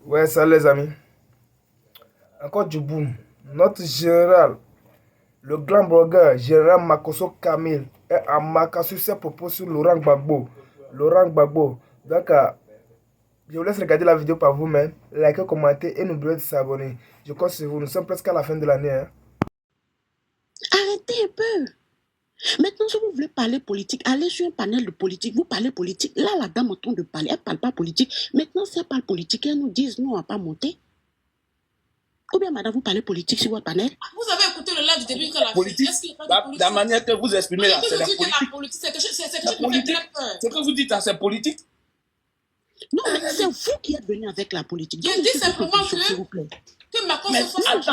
Ouais, ça les amis. Encore du boom. Notre général, le grand blogueur général Makoso Kamil, est en marquant sur ses propos sur Laurent Gbagbo. Laurent Gbagbo. Donc, je vous laisse regarder la vidéo par vous-même, likez, commentez et n'oubliez pas de s'abonner. Je compte sur vous. Nous sommes presque à la fin de l'année. Hein. Arrêtez un peu. Maintenant, si vous voulez parler politique, allez sur un panel de politique. Vous parlez politique. Là, la dame entend de parler. Elle ne parle pas politique. Maintenant, si elle parle politique, elle nous dit nous, on ne va pas monter. Ou bien, madame, vous parlez politique sur votre panel. Vous avez écouté le live du début qu'elle a fait. Politique, Est-ce qu'il n'y a pas de politique? la manière que vous exprimez là, c'est la C'est politique. la politique. C'est quelque chose qui La me fait politique, très peur. ce que vous dites, c'est politique. Non, mais c'est vous qui êtes venu avec la politique. Je dis simplement s'il vous plaît. Que Macron se fasse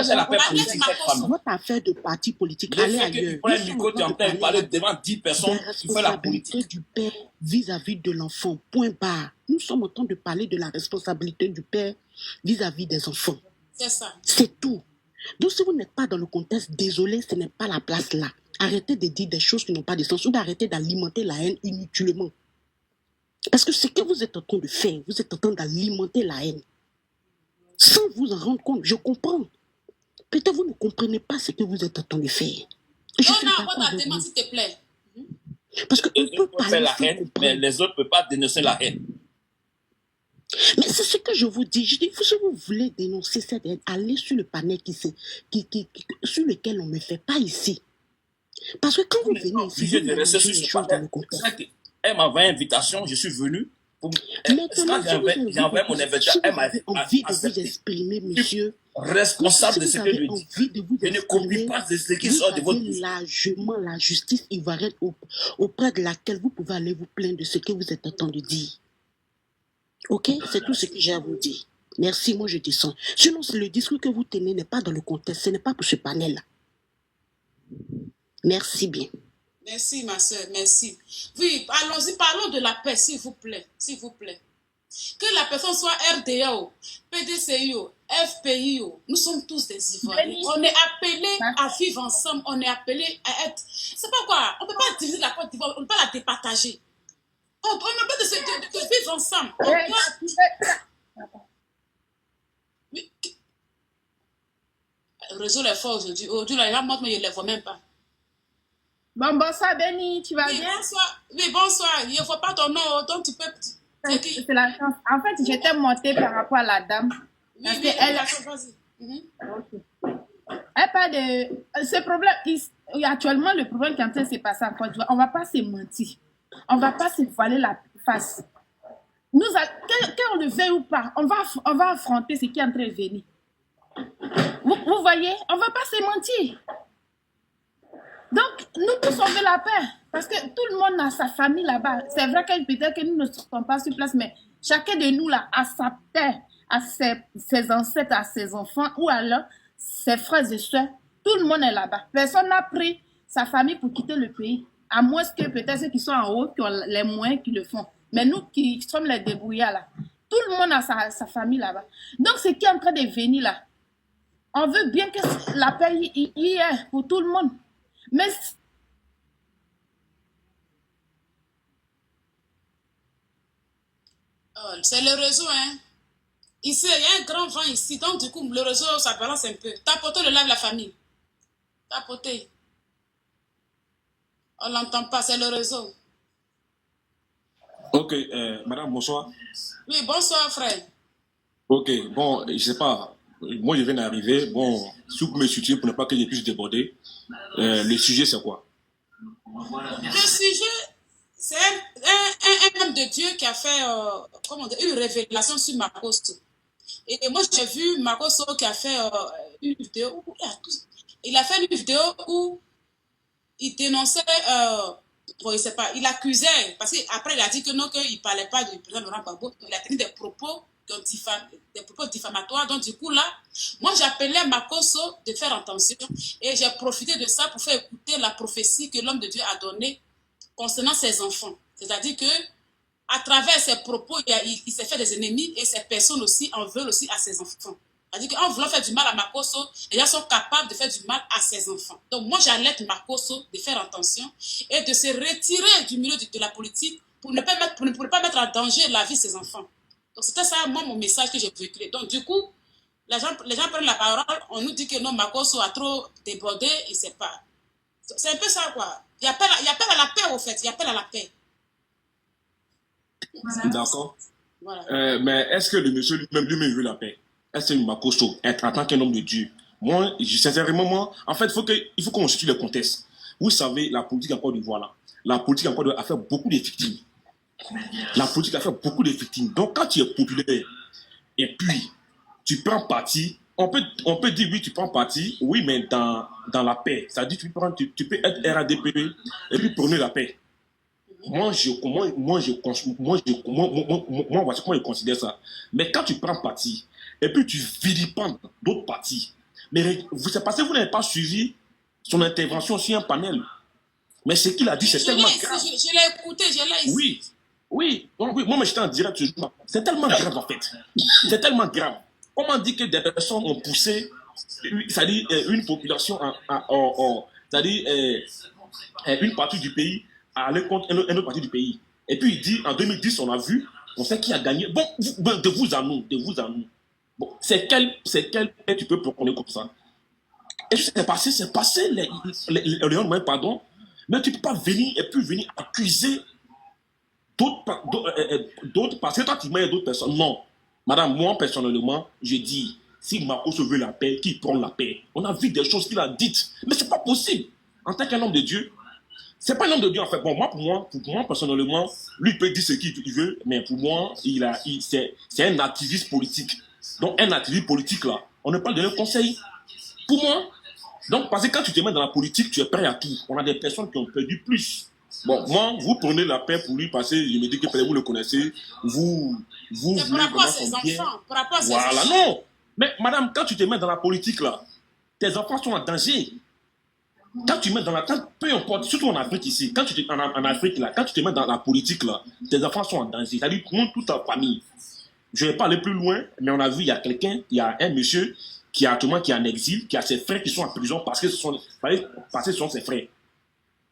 C'est la paix politique, cette femme. Votre affaire de parti politique, Le allez fait que ailleurs. tu prends un micro, tu es en train de parler devant 10 personnes, tu fais la politique. Du père vis-à-vis de l'enfant, point barre. Nous sommes en train de parler de la responsabilité du père vis-à-vis des enfants. C'est ça. C'est tout. Donc si vous n'êtes pas dans le contexte, désolé, ce n'est pas la place là. Arrêtez de dire des choses qui n'ont pas de sens ou d'arrêter d'alimenter la haine inutilement. Parce que ce que vous êtes en train de faire, vous êtes en train d'alimenter la haine. Sans vous en rendre compte, je comprends. Peut-être vous ne comprenez pas ce que vous êtes en train de faire. Non, on a demandé, s'il te plaît. Parce qu'on peut faire la haine, mais les autres ne peuvent pas dénoncer la haine. Mais c'est ce que je vous dis. Je dis, si vous voulez dénoncer cette haine, allez sur le panel sur lequel on ne me fait pas ici. Parce que quand vous venez ici, vous de rester sur ce panel. Elle m'a envoyé une invitation, je suis venu. Quand j'ai envoyé mon invitation, elle m'a envie de vous exprimer, monsieur. Responsable de ce que je dis. Je ne copie pas de ce qui sort de votre bouche. Largement la justice ivoirienne auprès de laquelle vous pouvez aller vous plaindre de ce que vous êtes en train de dire. Ok, c'est tout ce que j'ai à vous dire. Merci, moi je descends. Sinon, le discours que vous tenez n'est pas dans le contexte, ce n'est pas pour ce panel-là. Merci bien. Merci, ma soeur, merci. Oui, allons-y, parlons de la paix, s'il vous plaît, s'il vous plaît. Que la personne soit RDA, PDCI, FPI, nous sommes tous des Ivoiriens. On est appelés à vivre ensemble, on est appelés à être... C'est pas quoi, on ne peut pas diviser la Côte d'Ivoire, on ne peut pas la départager. On peut de vivre ensemble. Le réseau est fort aujourd'hui. Aujourd'hui, là, il montre, mais je ne les vois même pas. Bon, bonsoir, Béni, tu vas bien? Bonsoir. Oui, bonsoir. Il ne faut pas ton nom, donc tu peux... C'est la chance. En fait, j'étais montée par rapport à la dame. Oui, parce qu'elle... Elle parle de... Ce problème, actuellement, le problème qui est en train de se passer en Côte d'Ivoire, on ne va pas se mentir. On ne va pas se voiler la face. Quand on le veut ou pas, on va affronter ce qui est en train de venir. Vous voyez, on ne va pas se mentir. Donc, nous tous, on veut la paix. Parce que tout le monde a sa famille là-bas. C'est vrai que peut-être que nous ne sommes pas sur place, mais chacun de nous là a sa paix, a ses ancêtres, a ses enfants, ou alors ses frères et soeurs. Tout le monde est là-bas. Personne n'a pris sa famille pour quitter le pays. À moins que peut-être ceux qui sont en haut, qui ont les moyens, qui le font. Mais nous qui sommes les débrouillards là, tout le monde a sa famille là-bas. Donc, ce qui est en train de venir là, on veut bien que la paix y est pour tout le monde. Mais c'est le réseau, hein. Ici, il y a un grand vent ici. Donc, du coup, le réseau, ça balance un peu. Tapotez le live, la famille. Tapotez. On ne l'entend pas, c'est le réseau. Ok, madame, bonsoir. Oui, bonsoir, frère. Ok, bon, je sais pas. Moi, je viens d'arriver. Bon, si vous pouvez me suivre pour ne pas que je puisse déborder, le sujet, c'est quoi? Le sujet, c'est un homme de Dieu qui a fait une révélation sur Makoso. Et moi, j'ai vu Makoso qui a fait une vidéo où il a fait une vidéo où il dénonçait, bon, je sais pas, il accusait, parce qu'après il a dit que non, qu'il ne parlait pas du président Laurent Gbagbo, il a tenu des propos diffamatoires. Donc du coup là, moi j'appelais Makoso de faire attention et j'ai profité de ça pour faire écouter la prophétie que l'homme de Dieu a donnée concernant ses enfants. C'est-à-dire que à travers ses propos, il s'est fait des ennemis et ces personnes aussi en veulent aussi à ses enfants. C'est-à-dire qu'en voulant faire du mal à Makoso, les gens sont capables de faire du mal à ses enfants. Donc moi, j'alerte Makoso de faire attention et de se retirer du milieu de la politique pour ne pas mettre en danger la vie de ses enfants. Donc, c'était ça, moi, mon message que j'ai véhiculé. Donc, du coup, les gens prennent la parole, on nous dit que non, Makosso a trop débordé, et c'est pas. C'est un peu ça, quoi. Il appelle à la paix, au fait. Il appelle à la paix. D'accord. Voilà. Mais est-ce que le monsieur lui-même veut la paix? Est-ce que Makosso, en tant qu'un homme de Dieu? Moi, sincèrement, moi, en fait, il faut qu'on situe le contexte. Vous savez, la politique en Côte d'Ivoire, là, la politique en Côte d'Ivoire a fait beaucoup de victimes. La politique a fait beaucoup de victimes. Donc, quand tu es populaire, et puis, tu prends parti, on peut dire, oui, tu prends parti, oui, mais dans la paix. C'est-à-dire, tu peux être RADP, et puis prôner la paix. Moi, voici comment je considère ça. Mais quand tu prends parti, et puis tu vilipends d'autres partis, mais c'est parce que vous n'avez pas suivi son intervention sur un panel. Mais ce qu'il a dit, c'est tellement grave. Je l'ai écouté, je l'ai ici. Oui. Donc, oui, moi, j'étais en direct ce jour. C'est tellement grave, en fait. C'est tellement grave. Comment dire que des personnes ont poussé, c'est-à-dire une population, c'est-à-dire une partie du pays à aller contre une autre partie du pays. Et puis il dit, en 2010, on a vu, on sait qui a gagné. Bon, de vous à nous. Bon, c'est quel paix tu peux proclamer comme ça? Et c'est passé les pardon, mais tu ne peux pas venir accuser d'autres parce que toi tu mets d'autres personnes. Non, madame, moi personnellement, je dis, si Makosso veut la paix, qu'il prend la paix. On a vu des choses qu'il a dites, mais c'est pas possible. En tant qu'un homme de Dieu, c'est pas un homme de Dieu en fait. Bon, pour moi personnellement, lui il peut dire ce qu'il veut, mais pour moi, c'est un activiste politique. Donc un activiste politique là, on ne peut pas donner un conseil. Pour moi, donc parce que quand tu te mets dans la politique, tu es prêt à tout. On a des personnes qui ont perdu plus. Bon, moi, vous prenez la paix pour lui passer, je me dis que peut-être vous le connaissez, vous c'est par rapport à ses enfants, par rapport à ses voilà, enfants. non. Mais madame, quand tu te mets dans la politique là, tes enfants sont en danger. Quand tu mets dans la... peu importe, surtout en Afrique ici, en Afrique là, quand tu te mets dans la politique là, tes enfants sont en danger. C'est-à-dire, toute ta famille. Je ne vais pas aller plus loin, mais on a vu, il y a un monsieur qui est en exil, qui a ses frères qui sont en prison parce que ce sont ses frères.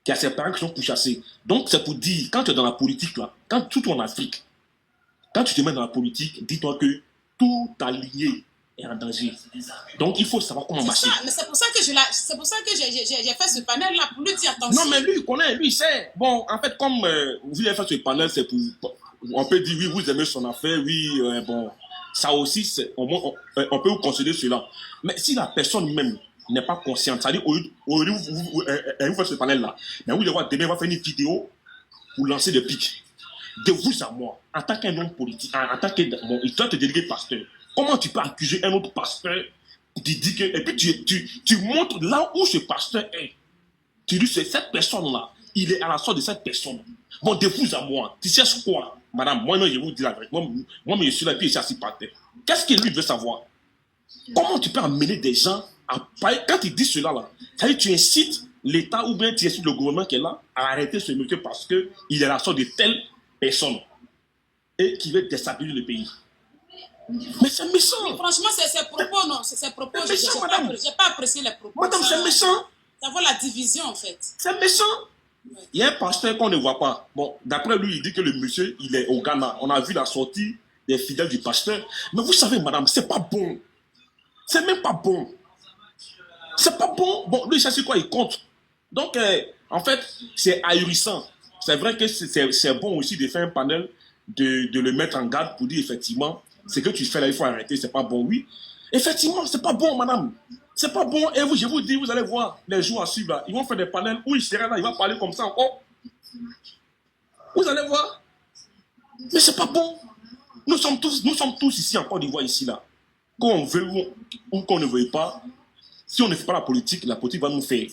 Qui a ses parents qui sont pourchassés. Donc, c'est pour dire, quand tu es dans la politique là, surtout en Afrique, quand tu te mets dans la politique, dis-toi que tout allié est en danger. Donc, il faut savoir comment marcher. Mais c'est pour ça que j'ai fait ce panel là pour lui dire attention. Non, mais lui, il connaît, lui, il sait. Bon, en fait, comme vous avez fait ce panel, c'est pour... On peut dire, oui, vous aimez son affaire, oui, bon, ça aussi, on peut vous considérer cela. Mais si la personne même n'est pas consciente, c'est-à-dire, au lieu vous faites ce panel-là, mais vous allez voir, demain, on va faire une vidéo pour lancer des pics. De vous à moi, en tant qu'un homme politique, en tant que... Bon, il doit te déléguer pasteur. Comment tu peux accuser un autre pasteur qui dit que... Et puis, tu montres là où ce pasteur est. Tu dis, c'est cette personne-là, il est à la sorte de cette personne. Bon, de vous à moi, tu sais quoi, madame, moi, non, je vous dis la vérité. Moi, je suis là, puis je suis assis par terre. Qu'est-ce que lui veut savoir? Comment tu peux amener des gens à... Quand il dit cela, là, ça veut dire tu incites l'État ou bien tu incites le gouvernement qui est là à arrêter ce monsieur parce qu'il est à la sorte de telle personne et qui veut déstabiliser le pays. Mais c'est méchant. Oui, franchement, c'est ses propos, non. C'est ses propos. Je n'ai pas apprécié les propos. Madame, c'est méchant. Ça vaut la division, en fait. C'est méchant. Ouais. Il y a un pasteur qu'on ne voit pas. Bon, d'après lui, il dit que le monsieur, il est au Ghana. On a vu la sortie des fidèles du pasteur. Mais vous savez, madame, c'est pas bon. C'est même pas bon. C'est pas bon. Bon, lui, ça c'est quoi, il compte. Donc, en fait, c'est ahurissant. C'est vrai que c'est bon aussi de faire un panel, de le mettre en garde pour dire effectivement, ce que tu fais là, il faut arrêter, c'est pas bon. Oui, effectivement, c'est pas bon, madame. C'est pas bon. Et je vous dis, vous allez voir les jours à suivre là. Ils vont faire des panels où il sera là, il va parler comme ça encore. Vous allez voir. Mais c'est pas bon. Nous sommes tous ici en Côte d'Ivoire, ici là. Qu'on veut ou qu'on ne veuille pas, si on ne fait pas la politique va nous faire.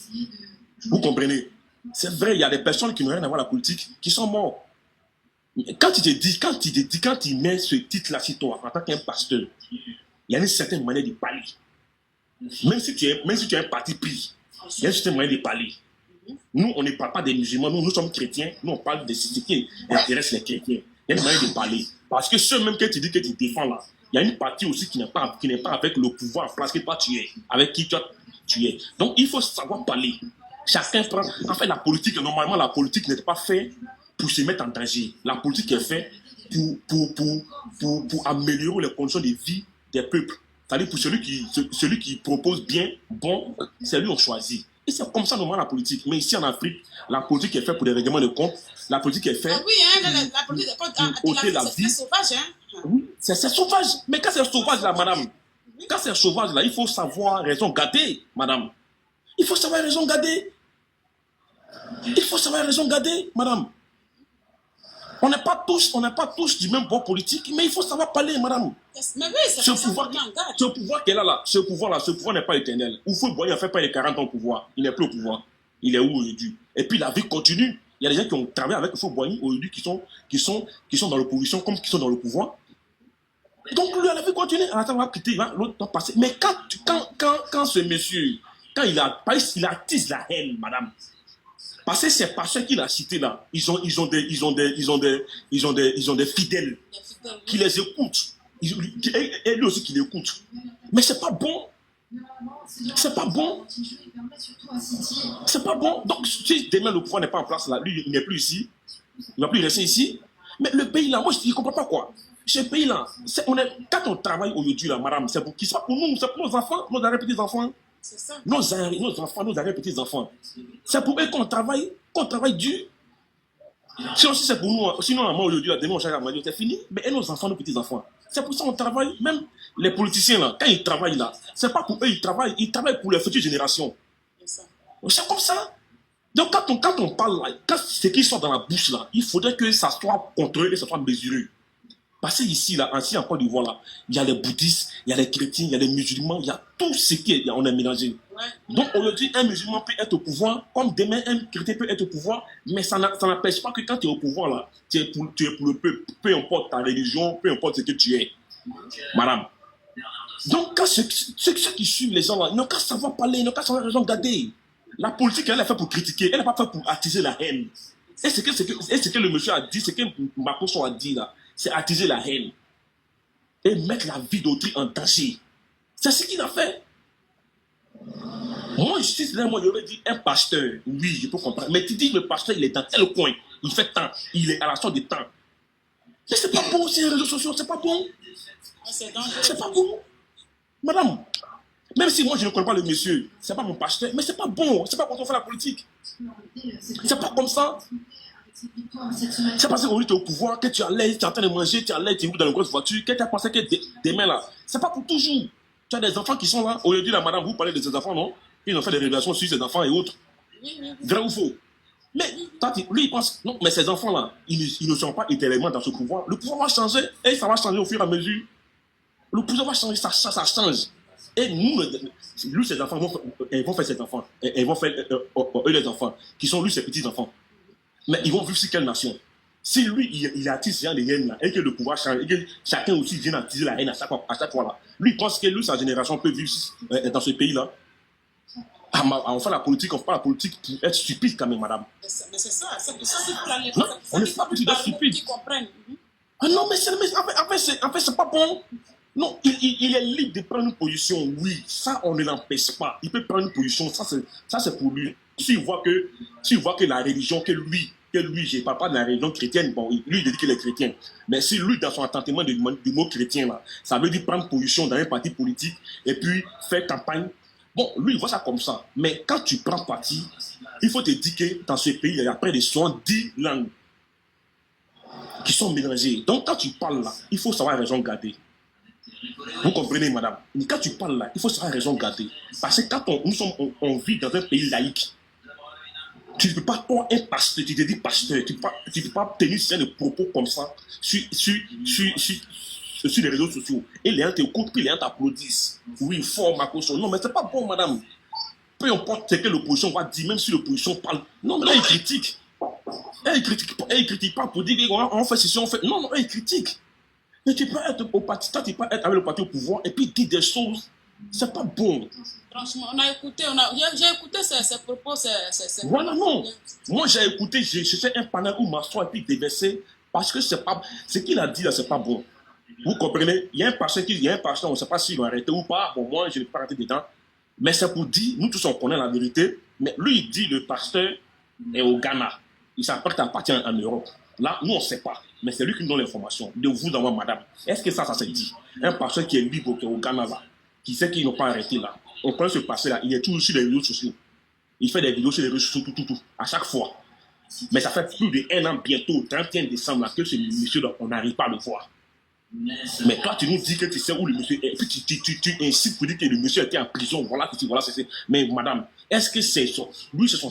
Vous comprenez? C'est vrai, il y a des personnes qui n'ont rien à voir avec la politique, qui sont morts. Quand tu mets ce titre-là sur toi, en tant qu'un pasteur, il y a une certaine manière de parler. Même si tu es un parti pris, il y a une certaine manière de parler. Nous, on ne parle pas des musulmans, nous sommes chrétiens, nous on parle de ce qui intéresse les chrétiens. Il y a une manière de parler. Parce que ceux même que tu dis que tu défends là, il y a une partie aussi qui n'est pas avec le pouvoir en place que toi tu es, avec qui tu es. Donc il faut savoir parler. Chacun prend... En fait, normalement, la politique n'est pas faite pour se mettre en danger. La politique est faite pour améliorer les conditions de vie des peuples. C'est-à-dire pour celui qui propose bien, bon, c'est lui on choisit. Et c'est comme ça normalement la politique. Mais ici en Afrique, la politique est faite pour des règlements de compte. La politique est faite oui, hein, la politique de compte, pour ôter la vie. c'est sauvage. Hein. Oui, c'est sauvage. Mais quand c'est sauvage là, madame, quand c'est sauvage là, il faut savoir raison garder, madame. Il faut savoir raison garder. Il faut savoir raison garder, madame. On n'est pas tous du même bord politique, mais il faut savoir parler, madame. Mais oui, c'est Ce pouvoir qu'elle a là, ce pouvoir n'est pas éternel. Houphouët-Boigny n'a fait pas les 40 ans au pouvoir. Il n'est plus au pouvoir. Il est où aujourd'hui? Et puis la vie continue. Il y a des gens qui ont travaillé avec Houphouët-Boigny aujourd'hui qui sont dans l'opposition comme qui sont dans le pouvoir. Donc lui, la vie continue. Attends, on va quitter, l'autre va passer. Mais quand ce monsieur, quand il attise la haine, madame. Parce que ces pasteurs qu'il a cités là, ils ont des fidèles qui les écoutent. Et lui aussi qui l'écoute. Mais c'est pas bon. C'est pas bon. C'est pas bon. Donc si demain le pouvoir n'est pas en place là, lui il n'est plus ici, il va plus rester ici. Mais le pays là, moi je ne comprends pas quoi. Ce pays là, quand on travaille aujourd'hui là, madame, c'est pour qui? C'est pas pour nous, c'est pour nos enfants, nos arrière-petits-enfants. C'est ça. Nos enfants, nos arrière-petits-enfants. C'est pour eux qu'on travaille dur. Sinon, si c'est pour nous, sinon, moi aujourd'hui, demain, on cherche à manger, c'est fini. Mais et nos enfants, nos petits-enfants. C'est pour ça qu'on travaille. Même les politiciens, là, quand ils travaillent là, c'est pas pour eux, ils travaillent pour les futures générations. C'est comme ça. Donc, quand on parle là, quand ce qui sort dans la bouche là, il faudrait que ça soit contrôlé, que ça soit mesuré. Parce que ici, là, en Côte d'Ivoire, là, il y a les bouddhistes, il y a les chrétiens, il y a les musulmans, il y a tout ce qu'on a mélangé. Ouais. Donc aujourd'hui, un musulman peut être au pouvoir, comme demain, un chrétien peut être au pouvoir, mais ça n'empêche pas que quand tu es au pouvoir, là, tu es pour le peuple, peu importe ta religion, peu importe ce que tu es. Madame. Donc, quand ceux qui suivent les gens, là, ils n'ont qu'à savoir parler, ils n'ont qu'à savoir raison garder. La politique, elle est faite pour critiquer, elle n'est pas faite pour attiser la haine. Et ce que le monsieur a dit, ce que Makosso a dit là, c'est attiser la haine et mettre la vie d'autrui en danger. C'est ce qu'il a fait. Moi, j'aurais dit un pasteur, oui, je peux comprendre. Mais tu dis le pasteur, il est dans tel coin, il fait tant, il est à la sorte de temps. Mais c'est pas bon, c'est les réseaux sociaux, c'est pas bon. C'est pas bon. Madame, même si moi je ne connais pas le monsieur, c'est pas mon pasteur, mais c'est pas bon, c'est pas quand on fait la politique. C'est pas comme ça. C'est parce qu'aujourd'hui tu es au pouvoir, que tu as l'air, tu es en train de manger, tu as l'air, tu es dans une grosse voiture, que tu as pensé que demain là, c'est pas pour toujours. Tu as des enfants qui sont là. Aujourd'hui, la madame, vous parlez de ces enfants, non? Ils ont fait des révélations sur ces enfants et autres. Vrai ou faux? Mais lui, il pense, non, mais ces enfants-là, ils ne sont pas éternellement dans ce pouvoir. Le pouvoir va changer et ça va changer au fur et à mesure. Le pouvoir va changer, ça change. Et nous, ces enfants, ils vont faire ces enfants. Ils vont faire eux, les enfants, qui sont lui, ses petits-enfants. Mais ils vont vivre sur quelle nation? Si lui, il attise les haines là, et que le pouvoir change, et que chacun aussi vient attiser la haine à chaque fois là, lui, il pense que lui, sa génération peut vivre dans ce pays-là. On fait la politique, on fait la politique pour être stupide quand même, madame. Mais c'est ça, c'est pour ça qu'il faut la non, on n'est pas pour être stupide. Ah non, mais en fait, c'est pas bon. Non, il est libre de prendre une position, oui, ça on ne l'empêche pas. Il peut prendre une position, ça c'est pour lui. S'il voit que la religion, que lui, je ne parle pas de la religion chrétienne, bon, lui il dit qu'il est chrétien, mais si lui dans son attentement du mot chrétien là, ça veut dire prendre position dans un parti politique et puis faire campagne, bon, lui il voit ça comme ça. Mais quand tu prends parti, il faut te dire que dans ce pays, il y a près de 70 langues qui sont mélangées. Donc quand tu parles là, il faut savoir raison garder. Vous comprenez, madame? Quand tu parles là, il faut savoir raison garder. Parce que quand on vit dans un pays laïque, tu ne peux pas, toi, un pasteur, tu te dis pasteur, tu ne peux pas tenir ce genre de propos comme ça sur les réseaux sociaux. Et les gens t'écoutent, puis les gens t'applaudissent. Oui, fort, Makosso. Non, mais c'est pas bon, madame. Peu importe ce que l'opposition va dire, même si l'opposition parle. Non, mais là, il critique. Elle ne critique pas pour dire qu'on fait ceci, on fait. Non, non, elle critique. Mais tu peux être au parti, tu peux être avec le parti au pouvoir et puis dire des choses. C'est pas bon. Franchement, j'ai écouté ces propos. Voilà, non. Moi, j'ai écouté, j'ai cherché un panel où m'asseoir et puis déverser parce que c'est pas. Ce qu'il a dit là, c'est pas bon. Vous comprenez? Il y a un pasteur, on ne sait pas s'il va arrêter ou pas. Bon, moi, je ne vais pas arrêter dedans. Mais c'est pour dire, nous tous on connaît la vérité. Mais lui, il dit le pasteur est au Ghana. Il s'apprête à partir en Europe. Là, nous, on ne sait pas. Mais c'est lui qui nous donne l'information. De vous, d'avoir madame. Est-ce que ça se dit? Un pasteur qui est libre au Ghana, là, qui sait qu'ils n'ont pas arrêté, là. On connaît ce pasteur-là. Il est toujours sur les réseaux sociaux. Il fait des vidéos sur les réseaux sociaux, tout, à chaque fois. Mais ça fait plus d'1 an, bientôt, 31 décembre, là, que ce monsieur-là, on n'arrive pas à le voir. Mais toi, tu nous dis que tu sais où le monsieur est. Et puis tu incites pour dire que le monsieur était en prison. Voilà, c'est. Mais madame, est-ce que c'est son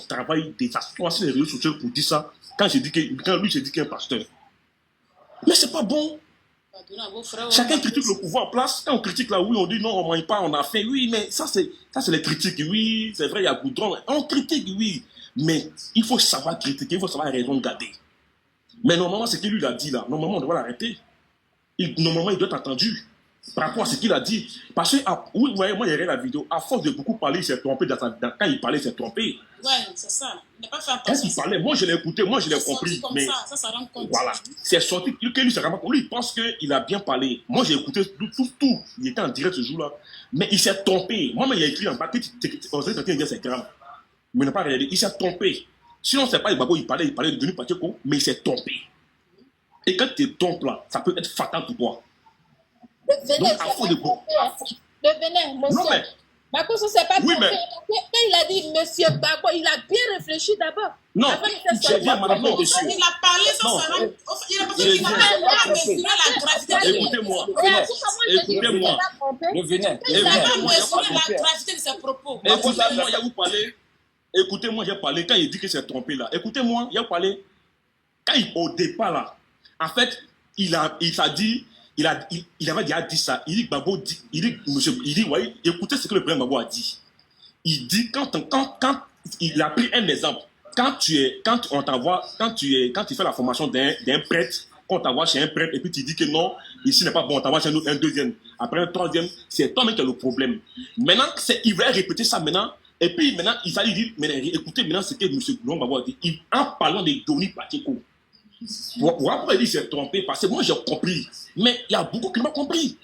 travail de s'asseoir sur les réseaux sociaux pour dire ça quand lui se dit qu'il est un pasteur? Mais c'est pas bon. Chacun critique le pouvoir en place. Quand on critique là, oui, on dit non, on ne mange pas, on a fait. Oui, mais ça c'est les critiques. Oui, c'est vrai, il y a goudron. On critique, oui. Mais il faut savoir critiquer, il faut savoir raison garder. Mais normalement, ce qu'il lui a dit là, normalement, on doit l'arrêter. Normalement, il doit être attendu par rapport à ce qu'il a dit. Parce que, oui, vous voyez, moi, il y avait la vidéo. À force de beaucoup parler, il s'est trompé. Quand il parlait, il s'est trompé. Ouais, c'est ça. Il n'a pas fait Quand attention. il parlait, moi, je l'ai écouté, moi, je l'ai compris. Mais ça rend compte. voilà, c'est sorti. Lui, il pense qu'il a bien parlé. Moi, j'ai écouté tout. Il était en direct ce jour-là. Mais il s'est trompé. Moi, il a écrit en bas que c'est grave. Mais il n'a pas regardé. Il s'est trompé. Sinon, c'est pas Gbagbo, il parlait de Denis Pacheco, mais il s'est trompé. Et quand tu te trompes là, ça peut être fatal pour toi. Donc, à force de bon. Devenez, monsieur. Non, mais. Makosso, c'est pas Oui, bon. mais. Quand il a dit monsieur Gbagbo, il a bien réfléchi d'abord. Non, j'ai bien madame Il dessus. a parlé sans ça. Il a pas mesuré la gravité de Écoutez-moi. Écoutez-moi. Revenez. Il n'a pas mesuré la gravité de ses propos. Écoutez-moi, il a vous parlé. Écoutez-moi, j'ai parlé. Quand il dit qu'il s'est trompé là, écoutez-moi, il a parlé. Quand au départ là, en fait, il avait déjà dit ça. Il dit Gbagbo dit, ouais, écoutez ce que le président Gbagbo a dit. Il dit quand il a pris un exemple. Quand tu fais la formation d'un prêtre, quand on t'envoie chez un prêtre et puis tu dis que non, ici n'est pas bon, on t'envoie chez un deuxième, après un troisième, c'est toi-même qui as le problème. Maintenant, il va répéter ça maintenant, et puis maintenant, il s'allait dire, écoutez maintenant ce que M. Gbagbo a dit, en parlant de Denis Pacheco. Pourquoi il dit qu'il s'est trompé? Parce que moi j'ai compris, mais il y a beaucoup qui n'ont pas compris.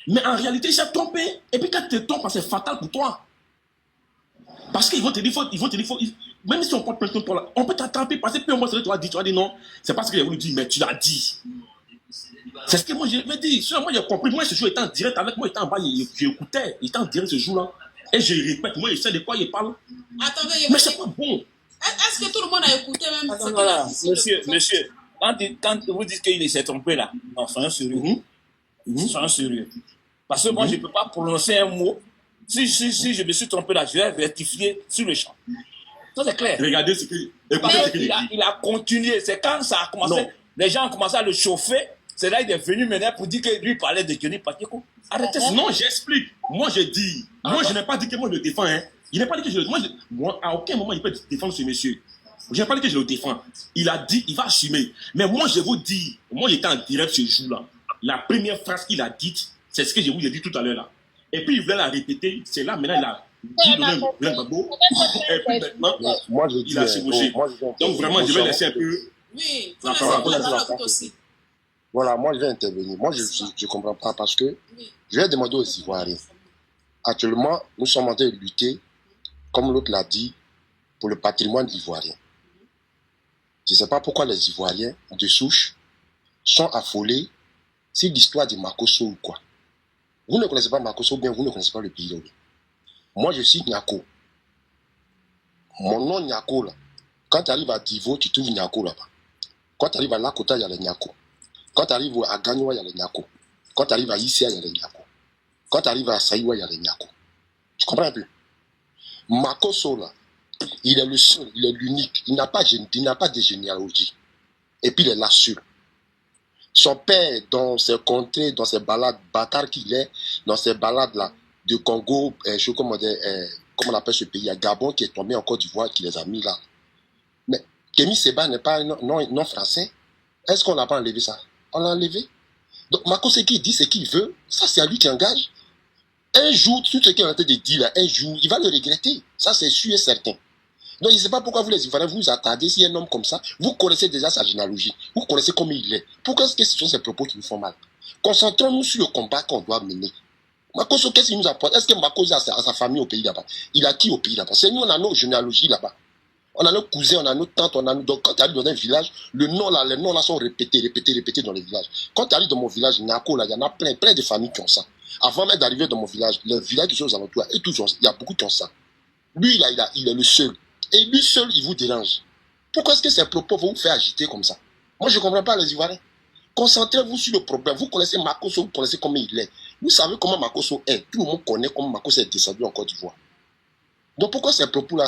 Mais en réalité, il s'est trompé, et puis quand tu te trompes, c'est fatal pour toi. Parce qu'ils vont te dire, même si on porte plein de temps là, on peut t'attraper parce que peu moins tu vas dire non, c'est parce qu'il a voulu dire, mais tu l'as dit. C'est ce que moi j'ai dit. Sinon, moi j'ai compris, moi ce jour était en direct avec moi, il était en bas, j'écoutais, il était en direct ce jour-là. Et je répète, moi je sais de quoi il parle. Attendez, mais c'est pas bon. Est-ce que tout le monde a écouté même ce voilà, monsieur, quand vous dites qu'il s'est trompé là, non, soyons sérieux. Soyons sérieux. Parce que moi je ne peux pas prononcer un mot. Si je me suis trompé là, je vais rectifier sur le champ. Ça c'est clair. Regardez ce qu'il dit. Il a continué. C'est quand ça a commencé, les gens ont commencé à le chauffer. C'est là qu'il est venu maintenant pour dire que lui parlait de Denis Pacheco. Arrêtez ça. Non, j'explique. Moi je dis. Moi je n'ai pas dit que moi je le défends. Hein. Il n'a pas dit que je le défends. Moi, à aucun moment il peut défendre ce monsieur. Je n'ai pas dit que je le défends. Il a dit, il va assumer. Mais moi je vous dis, moi j'étais en direct ce jour-là. La première phrase qu'il a dite, c'est ce que je vous ai dit tout à l'heure là. Et puis il voulait la répéter. C'est là maintenant il a dit le Gbagbo. Et puis maintenant il a chevauché. Donc vraiment je vais laisser un peu. Oui, il faut laisser la parole aussi. Voilà, moi je vais intervenir. Moi je ne comprends pas parce que je vais demander aux Ivoiriens. Actuellement, nous sommes en train de lutter, comme l'autre l'a dit, pour le patrimoine ivoirien. Je ne sais pas pourquoi les Ivoiriens de souche sont affolés sur l'histoire de Makosso ou quoi. Vous ne connaissez pas Makosso, bien vous ne connaissez pas le pays d'Obi. Moi, je suis Nyako. Mon nom Nyako, là. Quand tu arrives à Divo, tu trouves Nyako là-bas. Quand tu arrives à Lakota, il y a les Nyako. Quand tu arrives à Gagnoa, il y a les Nyako. Quand tu arrives à Issia, il y a les Nyako. Quand tu arrives à Saïwa, il y a les Nyako. Tu comprends un peu? Makosso, là, il est le seul, il est l'unique. Il n'a pas de généalogie. Et puis, il est là seul. Son père, dans ses contrées, dans ses balades, bâtard qu'il est, dans ses balades-là, de Congo, comment on appelle ce pays, à Gabon, qui est tombé en Côte d'Ivoire, qui les a mis là. Mais Kémy Séba n'est pas non français. Est-ce qu'on n'a pas enlevé ça? On l'a enlevé. Donc, Makosso qui dit ce qu'il veut, ça c'est à lui qui engage. Un jour, tout ce qu'il est en train de dire là, un jour, il va le regretter. Ça c'est sûr et certain. Donc, je ne sais pas pourquoi vous les Ivoiriens vous attardez si un homme comme ça, vous connaissez déjà sa généalogie, vous connaissez comment il est. Pourquoi est-ce que ce sont ces propos qui vous font mal? Concentrons-nous sur le combat qu'on doit mener. Makosso, qu'est-ce qu'il nous apporte? Est-ce que Makosso a sa famille au pays là-bas? Il a qui au pays là-bas? C'est nous, on a nos généalogies là-bas. On a nos cousins, on a nos tantes, on a nos... Donc, quand tu arrives dans un village, les noms là sont répétés dans les villages. Quand tu arrives dans mon village, Nako, là, il y en a plein de familles qui ont ça. Avant même d'arriver dans mon village, le village qui sont aux alentours, et toujours, il y a beaucoup qui ont ça. Lui, il est le seul. Et lui seul, il vous dérange. Pourquoi est-ce que ces propos vont vous faire agiter comme ça? Moi, je ne comprends pas les Ivoiriens. Concentrez-vous sur le problème. Vous connaissez Makosso, vous connaissez comment il est. Vous savez comment Makosso est. Tout le monde connaît comment Makosso est descendu en Côte d'Ivoire. Donc pourquoi ces propos-là,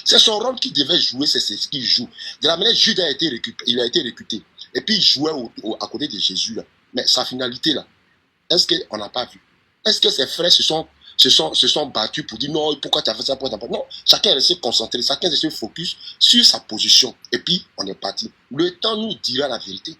c'est son rôle qu'il devait jouer, c'est ce qu'il joue. De la manière, Jude a été recruté. Et puis il jouait à côté de Jésus là. Mais sa finalité là, est-ce qu'on n'a pas vu? Est-ce que ses frères se sont battus pour dire non, pourquoi tu as fait ça, pourquoi tu as pas? Non, chacun est resté concentré, chacun est resté focus sur sa position. Et puis on est parti. Le temps nous dira la vérité.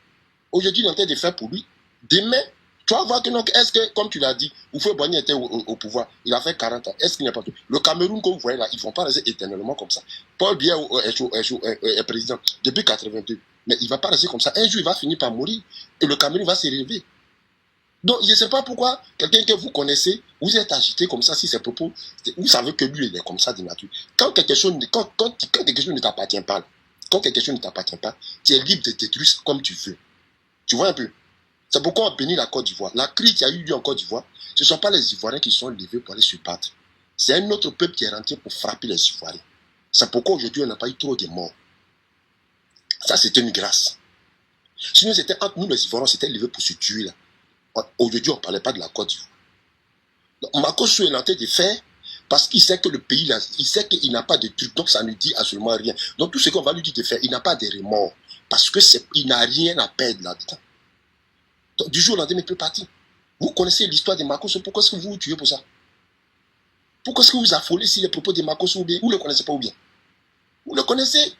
Aujourd'hui, il est en train de faire pour lui. Demain, tu vas voir que non, est-ce que, comme tu l'as dit, Oufé Boigny était au pouvoir, il a fait 40 ans, est-ce qu'il n'y a pas tout? Le Cameroun que vous voyez là, ils ne vont pas rester éternellement comme ça. Paul Biya est président depuis 82, mais il ne va pas rester comme ça. Un jour, il va finir par mourir et le Cameroun va se réveiller. Donc, je ne sais pas pourquoi quelqu'un que vous connaissez, vous êtes agité comme ça, si ses propos, vous savez que lui, il est comme ça de nature. Quand quelque chose ne t'appartient pas, tu es libre de détruire comme tu veux. Tu vois un peu? C'est pourquoi on bénit la Côte d'Ivoire. La crise qui a eu lieu en Côte d'Ivoire, ce ne sont pas les Ivoiriens qui sont levés pour aller se battre. C'est un autre peuple qui est rentré pour frapper les Ivoiriens. C'est pourquoi aujourd'hui on n'a pas eu trop de morts. Ça, c'était une grâce. Sinon, c'était entre nous les Ivoiriens, c'était levé pour se tuer là. Aujourd'hui, on ne parlait pas de la Côte d'Ivoire. Makosso est en train de faire parce qu'il sait que le pays, là, il sait qu'il n'a pas de truc, donc ça ne dit absolument rien. Donc tout ce qu'on va lui dire de faire, il n'a pas de remords parce qu'il n'a rien à perdre là-dedans. Donc, du jour au lendemain, il peut partir. Vous connaissez l'histoire de Makosso, pourquoi est-ce que vous vous tuez pour ça? Pourquoi est-ce que vous affolez si les propos de Makosso ou bien vous ne le connaissez pas ou bien? Vous le connaissez?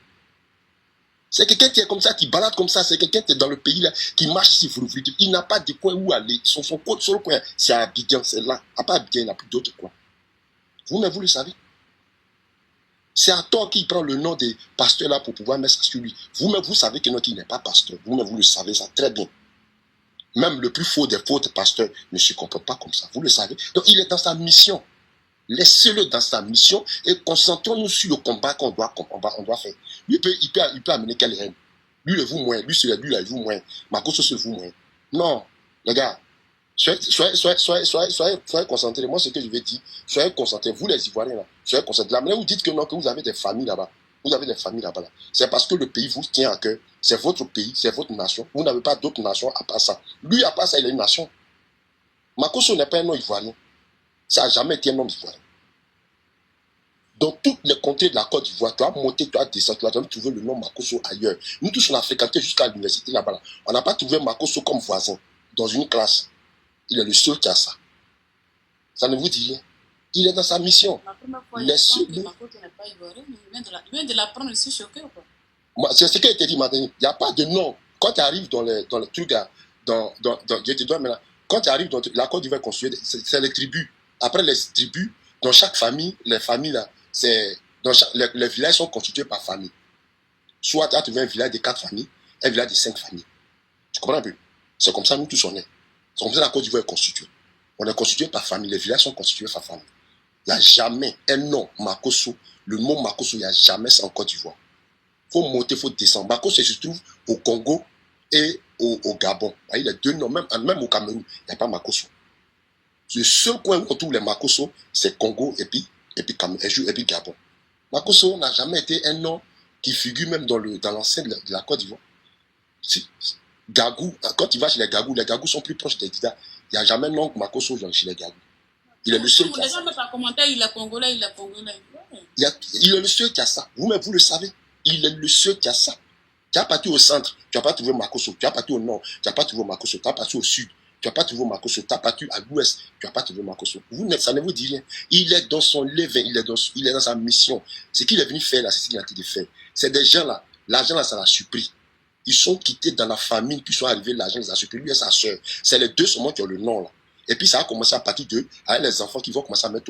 C'est quelqu'un qui est comme ça, qui balade comme ça, c'est quelqu'un qui est dans le pays là, qui marche ici, il n'a pas de coin où aller. Son seul coin, c'est à Abidjan, c'est là. À part Abidjan, il n'a plus d'autres coins. Vous-même, vous le savez. C'est à toi qui prend le nom des pasteurs là pour pouvoir mettre ça sur lui. Vous-même, vous savez que non, qu'il n'est pas pasteur. Vous-même, vous le savez ça très bien. Même le plus faux des fautes pasteurs ne se comporte pas comme ça. Vous le savez. Donc, il est dans sa mission. Laissez-le dans sa mission et concentrons-nous sur le combat qu'on doit faire. Lui, il peut amener quelle haine. Lui, il vous moins. Lui, il vous moins. Makosso, c'est vous moins. Non, les gars, soyez concentrés. Moi, ce que je vais dire, soyez concentrés. Vous, les Ivoiriens, là, soyez concentrés. La manière où vous dites que non, que vous avez des familles là-bas. Vous avez des familles là-bas. Là. C'est parce que le pays vous tient à cœur. C'est votre pays, c'est votre nation. Vous n'avez pas d'autres nations à part ça. Lui, à part ça, il est une nation. Makosso n'est pas un nom ivoirien. Ça n'a jamais été un nom ivoirien. Dans toutes les contrées de la Côte d'Ivoire, tu as monté, tu as descendu, tu as jamais trouvé le nom Makosso ailleurs. Nous tous, on a fréquenté jusqu'à l'université là-bas. Là. On n'a pas trouvé Makosso comme voisin dans une classe. Il est le seul qui a ça. Ça ne vous dit rien. Il est dans sa mission. La première fois, il dit que Makosso n'est pas ivoirien, mais il vient de l'apprendre, je suis choqué ou quoi? C'est ce qui a été dit maintenant. Il n'y a pas de nom. Quand tu arrives dans le truc, je te dois maintenant, quand tu arrives dans la Côte d'Ivoire constituée, c'est les tribus. Après les tribus, dans chaque famille, les familles là, les villages sont constitués par famille. Soit tu as trouvé un village de 4 familles, un village de 5 familles. Tu comprends un peu? C'est comme ça nous tous on est. C'est comme ça la Côte d'Ivoire est constituée. On est constitué par famille. Les villages sont constitués par famille. Il n'y a jamais un nom Makosso. Le mot Makosso, il n'y a jamais ça en Côte d'Ivoire. Il faut monter, il faut descendre. Makosso se trouve au Congo et au Gabon. Il y a 2 noms, même au Cameroun, il n'y a pas Makosso. Le seul coin où on trouve les Makosso, c'est Congo et puis Gabon. Makosso n'a jamais été un nom qui figure même dans l'enceinte de la Côte d'Ivoire. Gagou, quand tu vas chez les Gagous sont plus proches des Dida. Il n'y a jamais un nom Makosso chez les Gagous. Il est le seul qui a ça. Les gens mettent en commentaire, il est congolais. Il est le seul qui a ça. Vous-même, vous le savez. Il est le seul qui a ça. Tu as parti au centre, tu n'as pas trouvé Makosso. Tu as parti au nord, tu n'as pas trouvé Makosso. Tu as parti au sud, tu n'as pas trouvé Makosso. Tu as parti à l'ouest, tu n'as pas trouvé Makosso. Ça ne vous dit rien. Il est dans son levain, il est dans sa mission. Ce qu'il est venu faire là, c'est ce qu'il a dit de faire. C'est des gens là, l'argent là, ça l'a surpris. Ils sont quittés dans la famine, puis ils sont arrivés, l'argent les a surpris. Lui et sa soeur. C'est les deux seulement qui ont le nom là. Et puis ça a commencé à partir d'eux, avec les enfants qui vont commencer à mettre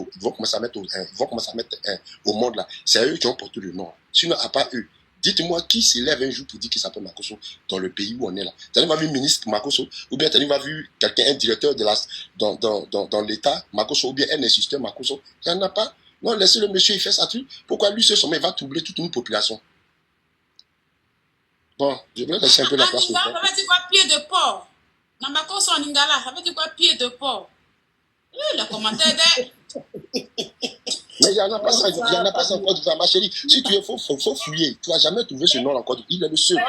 au monde là. C'est eux qui ont porté le nom. Sinon, à part eux, dites-moi qui s'élève un jour pour dire qu'il s'appelle Makosso dans le pays où on est là. Tu n'as pas vu ministre Makosso, ou bien tu n'as pas vu quelqu'un, un directeur dans l'État Makosso, ou bien un assistant Makosso. Il n'y en a pas. Non, laissez le monsieur, il fait sa truc. Pourquoi lui, ce sommet va troubler toute une population? Bon, je vais laisser un peu la place. Ça veut dire quoi, pied de porc? Namakoso en Lingala, ça veut dire quoi, pied de porc? Le commentaire de... Mais il n'y en a pas ça, il n'y en a pas ça en Côte d'Ivoire, ma chérie. Si tu es faux fouiller, tu ne vas jamais trouver ce nom en Côte d'Ivoire. Il est le seul. Ok,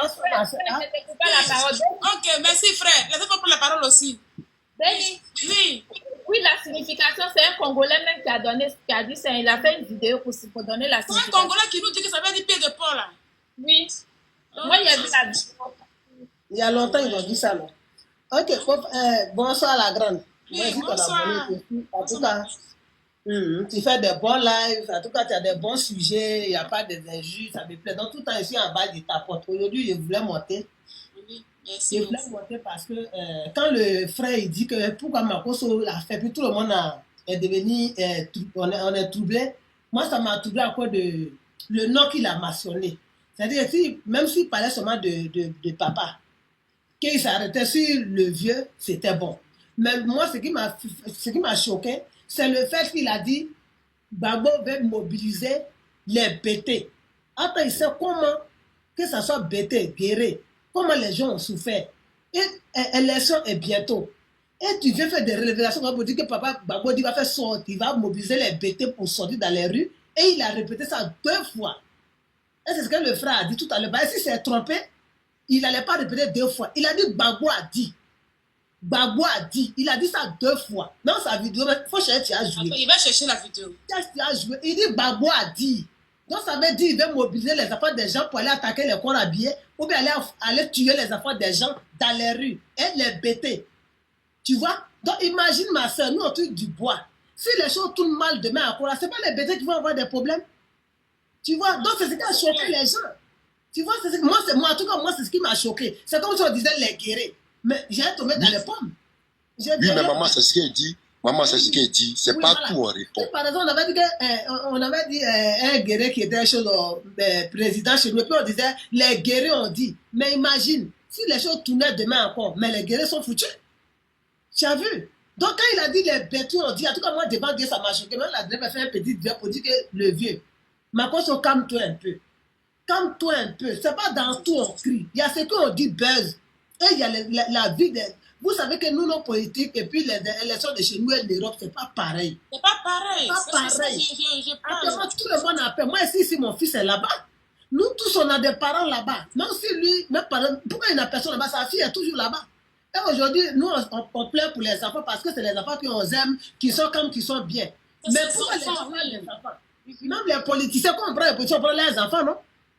merci frère. Laissez-moi prendre la parole aussi. Benny. Oui. Oui, la signification, c'est un Congolais même qui a dit ça. Il a fait une vidéo pour donner la C'est un signification. Congolais qui nous dit que ça veut dire pied de porc là. Oui. Moi, il y a vu la vidéo. Il y a longtemps, ils ont dit ça, non? Ok, bonsoir la grande. Oui, Moi, je bonsoir. en tout cas, tu fais des bons lives, en tout cas, tu as des bons sujets, il n'y a pas des injures, ça me plaît. Donc, tout le temps, ici en bas de ta porte. Aujourd'hui, je voulais monter. Oui, merci. Je voulais monter parce que quand le frère il dit que pourquoi Makoso l'a fait, puis tout le monde est devenu, on est troublé. Moi, ça m'a troublé à cause de le nom qu'il a mentionné. C'est-à-dire, même s'il parlait seulement de papa, qu'il s'arrêtait sur le vieux, c'était bon. Mais moi, ce qui m'a choqué, c'est le fait qu'il a dit Gbagbo veut mobiliser les BT. Attends, il sait comment que ça soit BT, guéri, comment les gens ont souffert. Et l'élection est bientôt. Et tu viens faire des révélations pour dire que papa Gbagbo va faire sortir, il va mobiliser les BT pour sortir dans les rues. Et il a répété ça 2 fois. Et c'est ce que le frère a dit tout à l'heure. Si s'est trompé, il n'allait pas répéter 2 fois. Il a dit Gbagbo a dit. Gbagbo a dit. Il a dit ça 2 fois. Dans sa vidéo, il faut chercher, tu as joué. Attends, il va chercher la vidéo. Tu as joué. Il dit Gbagbo a dit. Donc ça veut dire qu'il veut mobiliser les enfants des gens pour aller attaquer les corps habillés ou bien aller tuer les enfants des gens dans les rues et les bêter. Tu vois? Donc imagine ma soeur, nous on tue du bois. Si les choses tournent mal demain à Kora, ce n'est pas les bêtés qui vont avoir des problèmes. Tu vois? Donc c'est ce qui a choqué les gens. Tu vois? Moi, en tout cas, moi, c'est ce qui m'a choqué. C'est comme si on disait les guérir. Mais j'ai tombé dans les pommes. Oui, mais maman, c'est ce qu'elle dit. Maman, c'est ce qu'elle dit. C'est pas tout, on répond. Par exemple, on avait dit un guerrier qui était chez le président chez nous, puis on disait les guerriers ont dit. Mais imagine, si les choses tournaient demain encore, mais les guerriers sont foutus. Tu as vu? Donc quand il a dit les bêtes ont dit, en tout cas moi devant Dieu ça m'a choqué. Même la devait faire un petit vieux pour dire que le vieux, Makoso, calme-toi un peu. Calme-toi un peu. C'est pas dans tout on crie. Il y a ce qu'on dit buzz. Et il y a la vie des... Vous savez que nous, nos politiques, et puis les élections de chez nous et l'Europe, c'est pas pareil. C'est pas pareil. C'est pas pareil. Je tout le monde a peur. Moi, ici, mon fils est là-bas. Nous tous, on a des parents là-bas. Même si lui, pourquoi il n'a personne là-bas? Sa fille est toujours là-bas. Et aujourd'hui, nous, on plaît pour les enfants parce que c'est les enfants qu'on aime, qui sont comme, qui sont bien. Mais pourquoi les enfants? Même les politiciens, quand on prend les politiciens, on prend les enfants, non?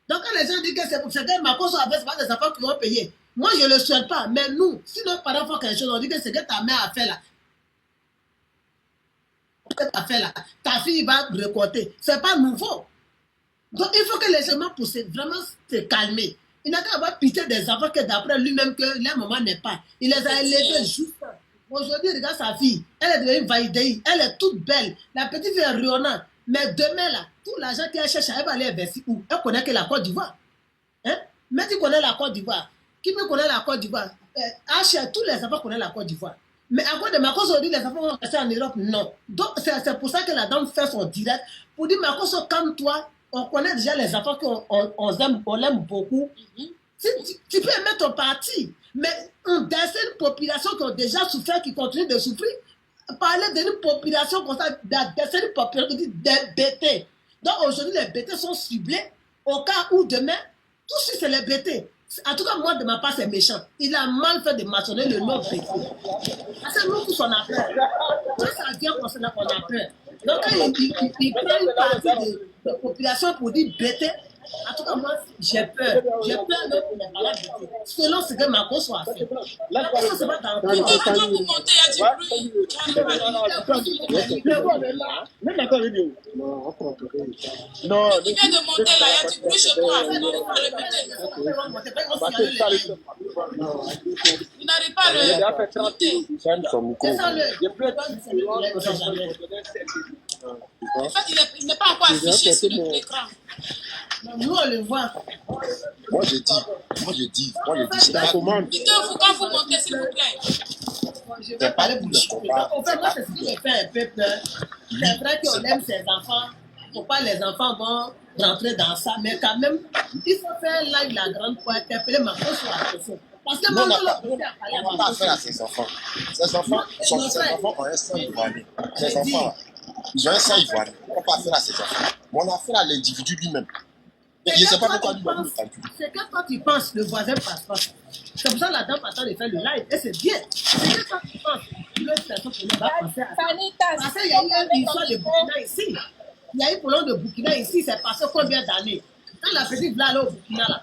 Donc quand les gens disent que c'est pour que Makoso avec, c'est pas des enfants qui vont payer. Moi, je ne le souhaite pas. Mais nous, si nos parents font quelque chose, on dit que c'est que ta mère a fait là. Ta fille va récolter. Ce n'est pas nouveau. Donc, il faut que les gens puissent vraiment se calmer. Il n'a qu'à avoir pitié des enfants que d'après lui-même, que leur maman n'est pas. Il les a élevés juste. Aujourd'hui, regarde sa fille. Elle est devenue Vaïdei. Elle est toute belle. La petite fille est rayonnante. Mais demain, là, tout l'argent qu'elle cherche, elle va aller investir où? Elle connaît que la Côte d'Ivoire. Hein? Mais tu connais la Côte d'Ivoire. Qui peut connaître la Côte d'Ivoire? Tous les enfants connaissent la Côte d'Ivoire. Mais à cause de Makoso, on dit les enfants vont rester en Europe. Non. Donc, c'est pour ça que la dame fait son direct. Pour dire, Makoso, comme toi, on connaît déjà les enfants qu'on aime beaucoup. Tu peux aimer ton parti. Mais on dessine une population qui a déjà souffert, qui continue de souffrir. Parler d'une population comme ça, dessiner une population qui dit des BT. Donc, aujourd'hui, les BT sont ciblés au cas où demain, tout ce c'est les BT. En tout cas, moi, de ma part, c'est méchant. Il a mal fait de mentionner le nom BT. Parce que nous tous, on a peur. Quand ça vient, on a peur. Donc, quand il prend une partie de la population pour dire BT, en tout cas, moi, j'ai peur. J'ai peur même pour les parents BT. Selon ce que Makoso a fait. Makoso, c'est pas dans le quand vous montez, il y a du bruit. Même encore vidéo. Non, Il vient de monter là, il y a du bruit chez toi. Il n'arrive pas à le monter. Il n'arrive pas à le monter. En fait, il n'est pas encore affiché sur l'écran. Nous, on le voit. Moi, je dis, c'est la commande. Dites-vous quand vous montez, s'il vous plaît. Je vais parler pour le combat. En fait, moi, c'est ce qui me fait un peu peur. C'est vrai qu'on aime ses enfants. faut pas les enfants vont rentrer dans ça. Mais quand même, il faut faire live la grande pour interpeller ma femme sur la question. Parce que Nous, on maintenant, n'a pas affaire à ces enfants. Ces enfants ont un sang ivoirien. Ces enfants, ils ont un sang ivoirien. On n'a pas affaire à ces enfants. Mais on a affaire à l'individu lui-même. Je ne sais pas pourquoi lui va nous calculer. C'est que quand tu penses, le voisin passe pas. C'est pour ça que la dame attend de faire le live. Et c'est bien. C'est que quand tu penses, l'autre personne va penser à ça. Parce qu'il y a eu une histoire de Burkina ici. Il y a eu pour de Burkina ici, c'est passé combien d'années? Quand la petite là, au Burkina, là,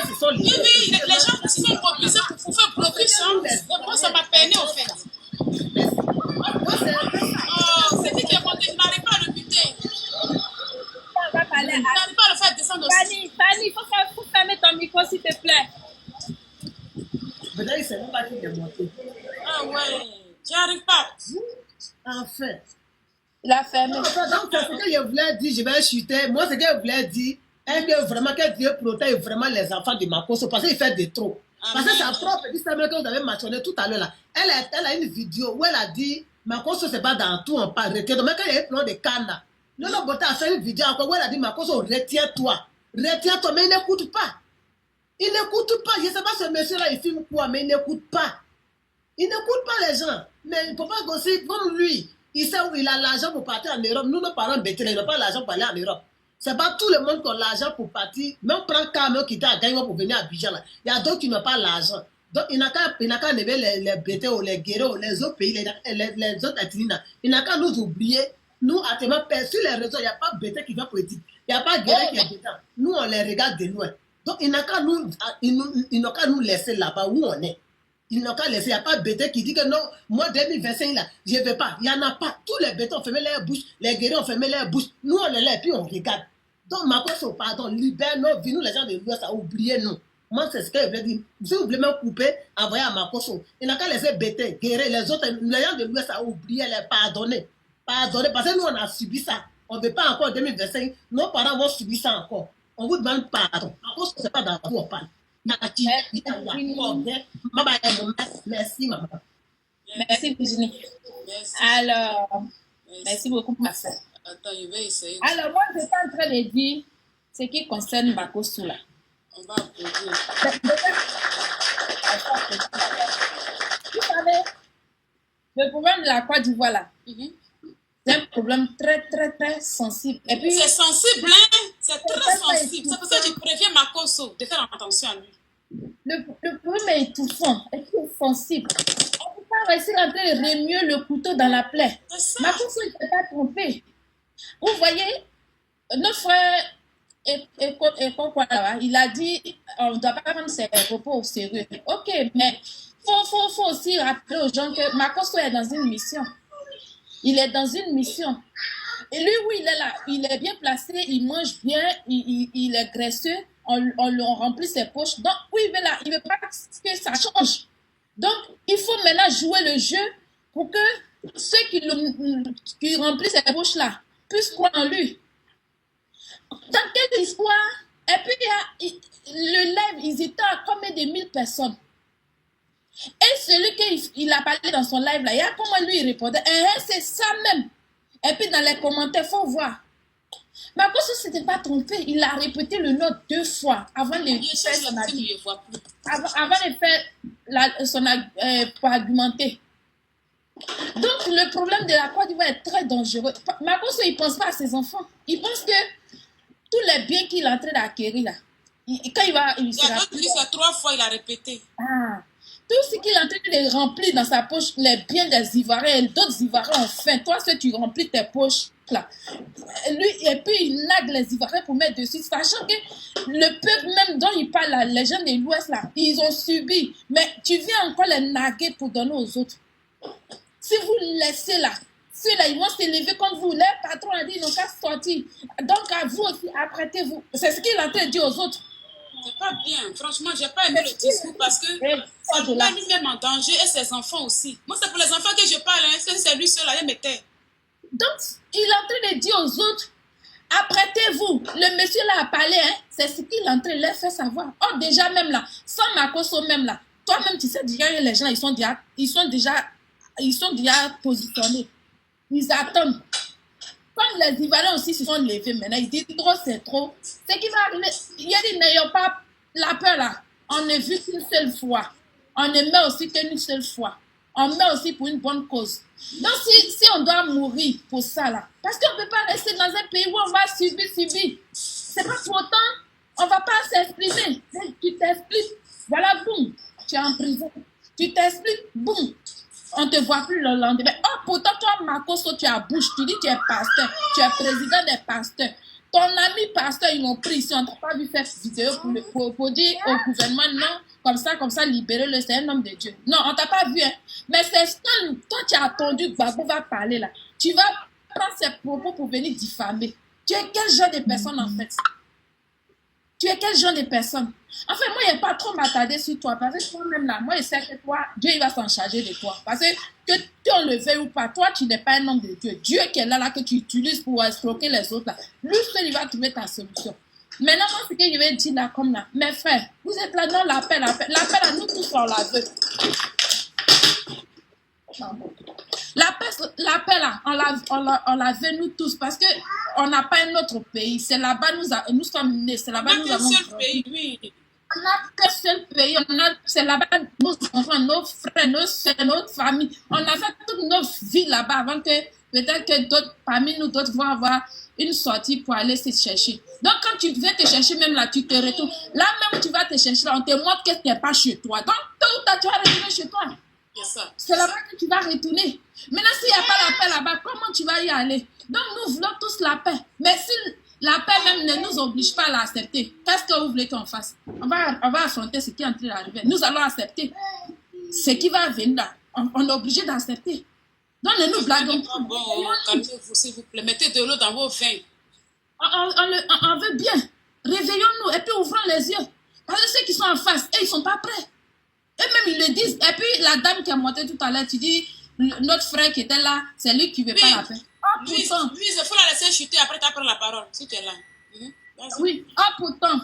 ce sont les. Oui, les gens qui sont mobilisés pour faire blocus, moi ça m'a peiné au fait. Oh, c'est qui est monté, je n'arrive pas à le buter. On va parler Je n'arrive pas à le faire descendre aussi. Fanny, il faut fermer ton micro, s'il te plaît. Maintenant, il ne sait même pas qui est monté. Ah ouais, j'y arrive pas. Enfin. Il a fermé. Donc, c'est ce que je voulais dire, je vais chuter. Moi, ce que je voulais dire, est que vraiment que Dieu protège vraiment les enfants de Makosso parce qu'il fait des trop. Parce que sa propre petite sœur que vous avez mentionné tout à l'heure là, elle a une vidéo où elle a dit Makosso c'est pas dans tout on parle. Donc, mais quand il y a eu plein de cannes, nous avons a fait une vidéo encore où elle a dit Makosso retiens-toi, mais il n'écoute pas. Il n'écoute pas. Je ne sais pas ce monsieur là il filme quoi, mais il n'écoute pas. Il n'écoute pas les gens. Mais il ne peut pas gosser comme lui. Il sait où il a l'argent pour partir en Europe. Nous, nos parents bêtés, ils n'ont pas l'argent pour aller en Europe. Ce n'est pas tout le monde qui a l'argent pour partir. Même prendre camion qui t'a gagné pour venir à Abidjan. Il y a d'autres qui n'ont pas l'argent. Donc, il n'a qu'à lever les bêtés ou les guerriers ou les autres pays, les autres ethnies. Il n'a qu'à nous oublier. Nous, actuellement, sur les réseaux, il n'y a pas bêté qui va politique. Il n'y a pas guerrier qui est dedans. Nous, on les regarde de loin. Donc, il n'a qu'à nous laisser là-bas où on est. Ils n'ont qu'à laisser. Il n'y a pas de bêté qui dit que non, moi 2025, là, je ne vais pas. Il n'y en a pas. Tous les bêtés ont fermé leur bouche. Les guerriers ont fermé leur bouche. Nous, on est là et puis on regarde. Donc, Makosso, pardon, libère nos vies. Nous, les gens de l'Ouest, à oublier nous. Moi, c'est ce que je voulais dire. Si vous voulez me couper, envoyez à Makosso. Il n'a qu'à laisser bêter, guérir. Les autres, les gens de l'Ouest, à oublier, les pardonner. Pardonner. Parce que nous, on a subi ça. On ne veut pas encore 2025. Nos parents vont subir ça encore. On vous demande pardon. Makosso, ce n'est pas dans tout on parle. Merci, maman. Merci, Virginie. Merci. Alors, merci beaucoup, ma soeur. Attends, je vais essayer. Alors, moi, je suis en train de dire ce qui concerne Makosso là. On va applaudir. Vous savez, le problème de la Côte d'Ivoire là, c'est un problème très, très, très sensible. Et puis, c'est sensible, hein? C'est très sensible. C'est pour ça que je préviens Makosso de faire attention à lui. Le problème est étouffant, et puis sensible. On ne peut pas réussir à remuer le couteau dans la plaie. Makosso, il ne s'est pas trompé. Vous voyez, notre frère il a dit on ne doit pas prendre ses repos au sérieux. Ok, mais il faut aussi rappeler aux gens que Makosso est dans une mission. Il est dans une mission. Et lui, oui, il est là. Il est bien placé, il mange bien, il est graisseux, on remplit ses poches. Donc, oui, il est là. Il ne veut pas que ça change. Donc, il faut maintenant jouer le jeu pour que ceux qui remplissent ces poches-là puissent croire en lui. Dans quelle histoire? Et puis, le live, ils étaient à combien de 1000 personnes? Et celui qu'il a parlé dans son live là, il y a comment lui il répondait, c'est ça même. Et puis dans les commentaires, il faut voir. Makosso ne s'était pas trompé, il a répété le nom 2 fois avant de faire son avis. Avant de faire pour argumenter. Donc le problème de la Côte d'Ivoire est très dangereux. Makosso, il ne pense pas à ses enfants. Il pense que tous les biens qu'il est en train d'acquérir là, quand il va... Il a dit ça 3 fois, il a répété. Tout ce qu'il est en train de remplir dans sa poche, les biens des Ivoiriens, d'autres Ivoiriens ont faim. Toi, si tu remplis tes poches, là. Lui, et puis il nague les Ivoiriens pour mettre dessus, sachant que le peuple même dont il parle, là, les gens de l'Ouest, là, ils ont subi. Mais tu viens encore les naguer pour donner aux autres. Si vous laissez là, ceux-là, ils vont s'élever contre vous. Leur patron a dit, ils n'ont qu'à sortir. Donc, à vous aussi, apprêtez-vous. C'est ce qu'il est en train de dire aux autres. C'est pas bien. Franchement, j'ai pas aimé le discours parce que ça met lui-même en danger et ses enfants aussi. Moi, c'est pour les enfants que je parle. Hein. C'est lui seul, il m'était. Donc, il est en train de dire aux autres, apprêtez-vous. Le monsieur là a parlé, hein. C'est ce qu'il est en train de leur faire savoir. Oh, déjà même là, sans Makosso même là, toi-même, tu sais déjà que les gens, ils sont déjà positionnés. Ils attendent. comme les Ivoiriens aussi se sont levés maintenant, ils disent trop, c'est trop. Ce qui va arriver, il a dit, n'ayons pas la peur là. On ne vit qu'une seule fois. On ne meurt aussi qu'une seule fois. On meurt aussi pour une bonne cause. Donc, si on doit mourir pour ça là, parce qu'on ne peut pas rester dans un pays où on va subir. C'est pas pour autant, on ne va pas s'exprimer. Tu t'expliques, voilà, boum, tu es en prison. Tu t'expliques, boum, on ne te voit plus le lendemain. Oh, pourtant, toi, Makosso, tu as bouche, tu dis que tu es pasteur, tu es président des pasteurs. Ton ami pasteur, ils l'ont pris ici, on n'a pas vu cette vidéo pour dire au gouvernement, non, comme ça, libérez-le, c'est un homme de Dieu. Non, on ne t'a pas vu, hein. Mais c'est quand toi, tu as attendu que Gbagbo va parler là, tu vas prendre ses propos pour venir diffamer. Tu es quel genre de personne en fait? Tu es quel genre de personne? En fait, moi, je n'ai pas trop m'attarder sur toi. Parce que toi-même, là, moi, je sais que toi, Dieu, il va s'en charger de toi. Parce que on le veuille ou pas, toi, tu n'es pas un homme de Dieu. Dieu qui est là, que tu utilises pour escroquer les autres, là. Lui seul, il va trouver ta solution. Maintenant, moi, ce que je vais dire là, comme là, mes frères, vous êtes là dans l'appel. L'appel à nous tous, on la veut. L'appel là, on la veut nous tous parce que on n'a pas un autre pays. C'est là-bas nous sommes nés. C'est là-bas nous avons. Pays, oui. On n'a qu'un seul pays. C'est là-bas nos enfants, nos frères, nos soeurs, notre famille. On a fait toutes nos vies là-bas avant que peut-être que d'autres parmi nous d'autres vont avoir une sortie pour aller se chercher. Donc quand tu viens te chercher même là, tu te retournes. Là même tu vas te chercher là, on te montre que tu n'es pas chez toi. Donc tôt ou tard tu vas retourner chez toi. C'est là-bas que tu vas retourner. Maintenant, s'il n'y a pas la paix là-bas, comment tu vas y aller? Donc, nous voulons tous la paix. Mais si la paix même ne nous oblige pas à l'accepter, qu'est-ce que vous voulez qu'on fasse? On va affronter ce qui est en train d'arriver. Nous allons accepter ce qui va venir là. On est obligé d'accepter. Donc, ne nous blaguons pas. Bon, calmez-vous, s'il vous plaît. Mettez de l'eau dans vos vins. On veut bien. Réveillons-nous et puis ouvrons les yeux. Parce que ceux qui sont en face, ils ne sont pas prêts. Et même ils le disent. Et puis la dame qui a monté tout à l'heure, tu dis, notre frère qui était là, c'est lui qui ne veut pas la paix. Lui, il faut la laisser chuter, après tu prends la parole, si tu es là. Oui, pourtant,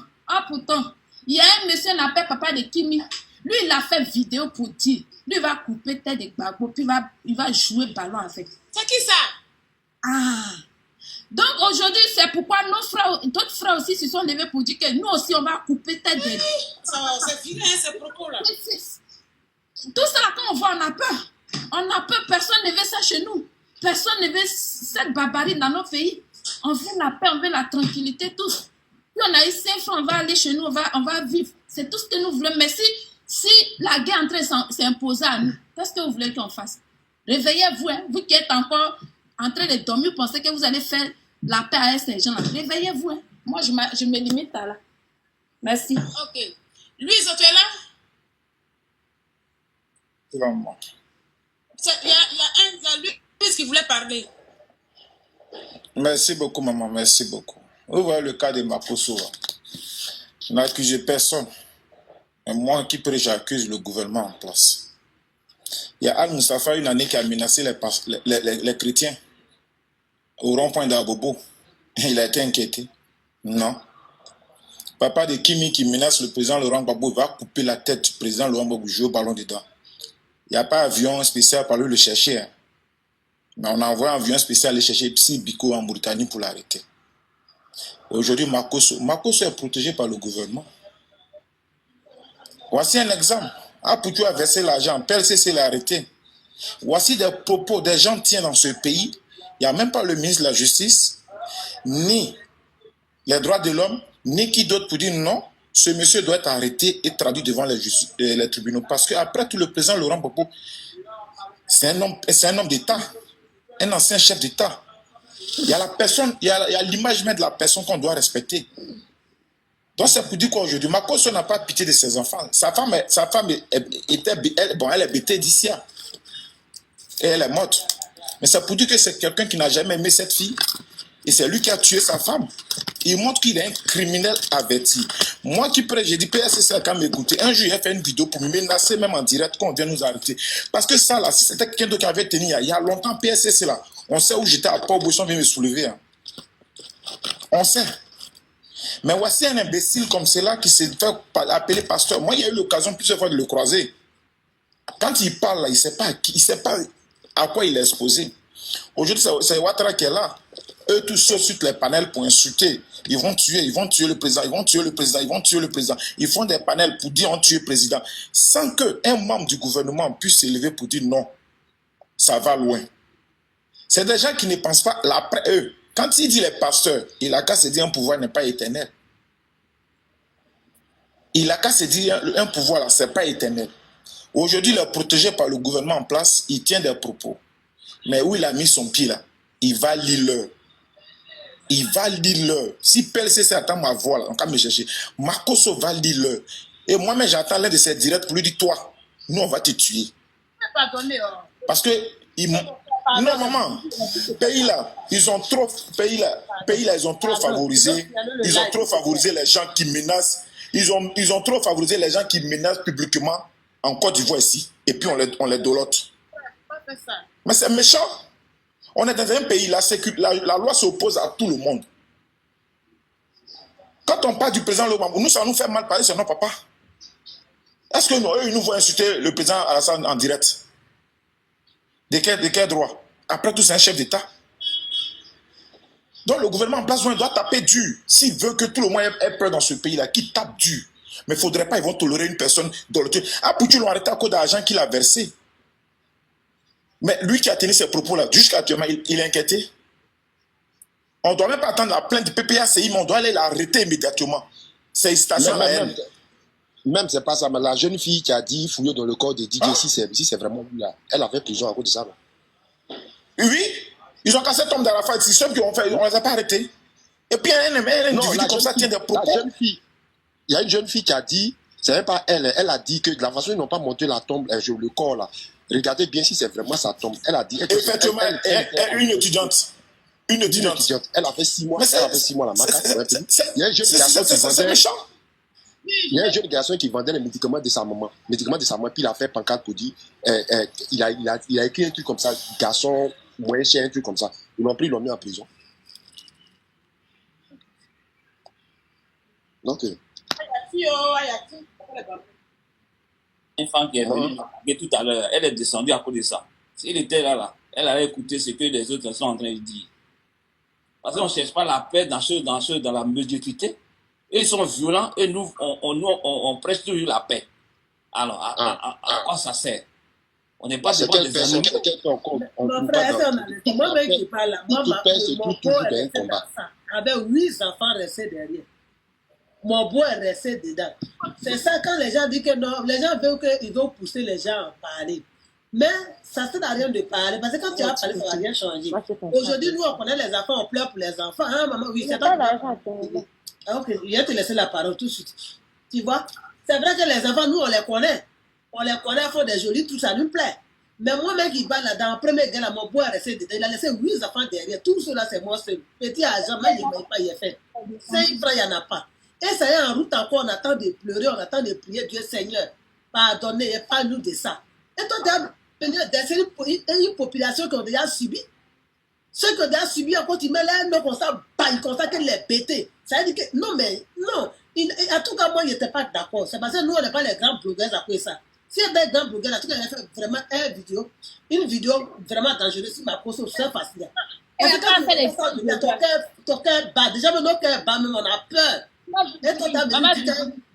il y a un monsieur appelé papa de Kimi. Lui, il a fait vidéo pour dire, lui, il va couper tête de Gbagbo, puis il va jouer ballon avec. C'est qui ça? Ah! Donc aujourd'hui, c'est pourquoi d'autres frères aussi se sont levés pour dire que nous aussi, on va couper tête de... C'est vilain, ces propos-là. Tout ça, quand on voit, on a peur. On a peur, personne ne veut ça chez nous. Personne ne veut cette barbarie dans nos pays. On veut la paix, on veut la tranquillité, tous. Puis on a eu 5 francs, on va aller chez nous, on va vivre. C'est tout ce que nous voulons. Mais si la guerre est en train de s'imposer à nous, qu'est-ce que vous voulez qu'on fasse? Réveillez-vous, hein. Vous qui êtes encore en train de dormir, pensez que vous allez faire la paix avec ces gens-là. Réveillez-vous, hein. Moi, je me limite à là. Merci. Ok. Louise, tu es là? C'est là, moi. Il y a Louise qui voulait parler. Merci beaucoup, maman, merci beaucoup. Vous voyez le cas de Makosso. Je n'accuse personne. Mais moi, qui peut, j'accuse le gouvernement en place. Il y a Al-Moustapha, une année, qui a menacé les chrétiens au rond-point d'Abobo. Il a été inquiété. Non. Papa de Kimi qui menace le président Laurent Gbagbo va couper la tête du président Laurent Gbagbo, jouer au ballon dedans. Il n'y a pas d'avion spécial pour aller le chercher. Hein. Mais on a envoyé un avion spécial aller chercher Psy Biko en Mauritanie pour l'arrêter. Aujourd'hui, Makosso est protégé par le gouvernement. Voici un exemple. Apoutou a versé l'argent, PLCC l'a arrêté. Voici des propos des gens tiennent dans ce pays. Il n'y a même pas le ministre de la Justice, ni les droits de l'homme, ni qui d'autre pour dire non, ce monsieur doit être arrêté et traduit devant les tribunaux. Parce qu'après tout, le président Laurent Gbagbo, c'est un homme d'État, un ancien chef d'État. Il y a la personne, il y a l'image même de la personne qu'on doit respecter. Donc c'est pour dire qu'aujourd'hui, Makosso n'a pas pitié de ses enfants. Sa femme elle est bêtée d'ici. Et elle est morte. Mais c'est pour dire que c'est quelqu'un qui n'a jamais aimé cette fille. Et c'est lui qui a tué sa femme. Il montre qu'il est un criminel averti. Moi qui prêche, j'ai dit PSC quand m'écouter. Un jour, il a fait une vidéo pour me menacer même en direct quand on vient nous arrêter. Parce que ça là, si c'était quelqu'un d'autre qui avait tenu il y a longtemps, PSC là, on sait où j'étais à Port-Bouchon, vient me soulever. Hein. On sait. Mais voici un imbécile comme cela qui s'est fait appeler pasteur. Moi, il y a eu l'occasion plusieurs fois de le croiser. Quand il parle là, il ne sait pas à quoi il est exposé. Aujourd'hui, c'est Ouattara qui est là. Eux tous sautent sur les panels pour insulter. Ils vont tuer le président, ils vont tuer le président, ils vont tuer le président. Ils font des panels pour dire on tue le président. Sans qu'un membre du gouvernement puisse s'élever pour dire non. Ça va loin. C'est des gens qui ne pensent pas l'après eux. Quand il dit les pasteurs, il a qu'à se dire un pouvoir n'est pas éternel. Il a qu'à se dire un pouvoir là, c'est pas éternel. Aujourd'hui, il est protégé par le gouvernement en place, il tient des propos. Mais où il a mis son pied là, il va lire l'heure. Il va lire l'heure. Si PLCC attend ma voix là, on va me chercher. Makosso va lire l'heure. Et moi-même, j'attends l'un de ses directs pour lui dire, toi, nous on va te tuer. Parce que non, maman, pays là, ils ont trop favorisé les gens qui menacent. Ils ont trop favorisé les gens qui menacent publiquement en Côte d'Ivoire ici. Et puis on les dolote. Mais c'est méchant. On est dans un pays là, la loi s'oppose à tout le monde. Quand on parle du président Lomambo, nous, ça nous fait mal parler sur nos papas. Est-ce que eux, ils nous vont insulter le président Alassane en direct? De quel droit? Après tout, c'est un chef d'État. Donc le gouvernement en place doit taper dur. S'il veut que tout le monde ait peur dans ce pays-là, qu'il tape dur. Mais il ne faudrait pas, ils vont tolérer une personne dans le tuer. Ah, Poutou l'ont arrêté à cause d'argent qu'il a versé. Mais lui qui a tenu ses propos-là, jusqu'à actuellement, il est inquiété. On ne doit même pas attendre la plainte du PPACI, mais on doit aller l'arrêter immédiatement. C'est une station à elle. Même c'est pas ça, mais la jeune fille qui a dit fouiller dans le corps de DJ, si c'est vraiment lui là, elle avait prison à cause de ça. Là. Oui, ils ont cassé Tom Darafat, c'est ceux qui ont fait, on les a pas arrêtés. Et puis un individu comme ça tient des propos. La jeune fille, il y a une jeune fille qui a dit, c'est même pas elle, elle a dit que de la façon ils n'ont pas monté la tombe, le corps là. Regardez bien si c'est vraiment sa tombe. Elle a dit. Effectivement, une étudiante. Une étudiante. Elle a fait 6 mois. Elle a fait 6 mois la macaque. Il y a un jeune garçon qui vendait. Il y a un jeune garçon qui vendait les médicaments de sa maman. Puis il a fait pancarte pour dire. Il a écrit un truc comme ça. Garçon, moyen chien, un truc comme ça. Ils l'ont pris, ils l'ont mis en prison. Donc. Une femme qui est venue tout à l'heure, elle est descendue à cause de ça. S'il était là, elle allait écouter ce que les autres sont en train de dire. Parce qu'on ne cherche pas la paix dans la médiocrité. Ils sont violents et nous, on prêche toujours la paix. Alors, à quoi ça sert? On n'est pas devant des ennemis. Mon frère, moi-même qui parle là, mon beau est resté dans ça. Avec 8 enfants restés derrière. Mon beau est resté dedans. C'est ça quand les gens disent que non, les gens veulent qu'ils vont pousser les gens à parler. Mais ça ne sert à rien de parler, parce que quand tu vas parler, ça ne va rien changer. Aujourd'hui, nous, on connaît les enfants, on pleure pour les enfants. Hein, maman, oui, c'est pas ah, ok, je vais te laisser la parole tout de suite. Tu vois, c'est vrai que les enfants, nous, on les connaît. On les connaît, ils font des jolis, tout ça nous plaît. Mais moi-même qui parle là, dans la première guerre, là, mon beau est resté dedans. Il a laissé 8 enfants derrière. Tout cela, c'est moi seul. Petit argent, mais il ne m'a pas y fait. 5 francs, il n'y en a pas. Et ça y est, en route encore, on attend de pleurer, on attend de prier, Dieu Seigneur, pardonnez, parle-nous de ça. Et toi, tu as une population qui a déjà subi. Ceux qui ont déjà subi, encore, tu mets là, non, comme ça, il constate qu'elle est bêtée. Ça veut dire que, non, mais, non. En tout cas, moi, il n'était pas d'accord. C'est parce que nous, on n'est pas les grands blogueurs après ça. Si il y a des grands blogueurs, en tout cas, il a fait vraiment une vidéo vraiment dangereuse sur ma course, c'est facile. Parce que ton cœur bat. Déjà, nos cœurs bat, même on a peur. Et toi,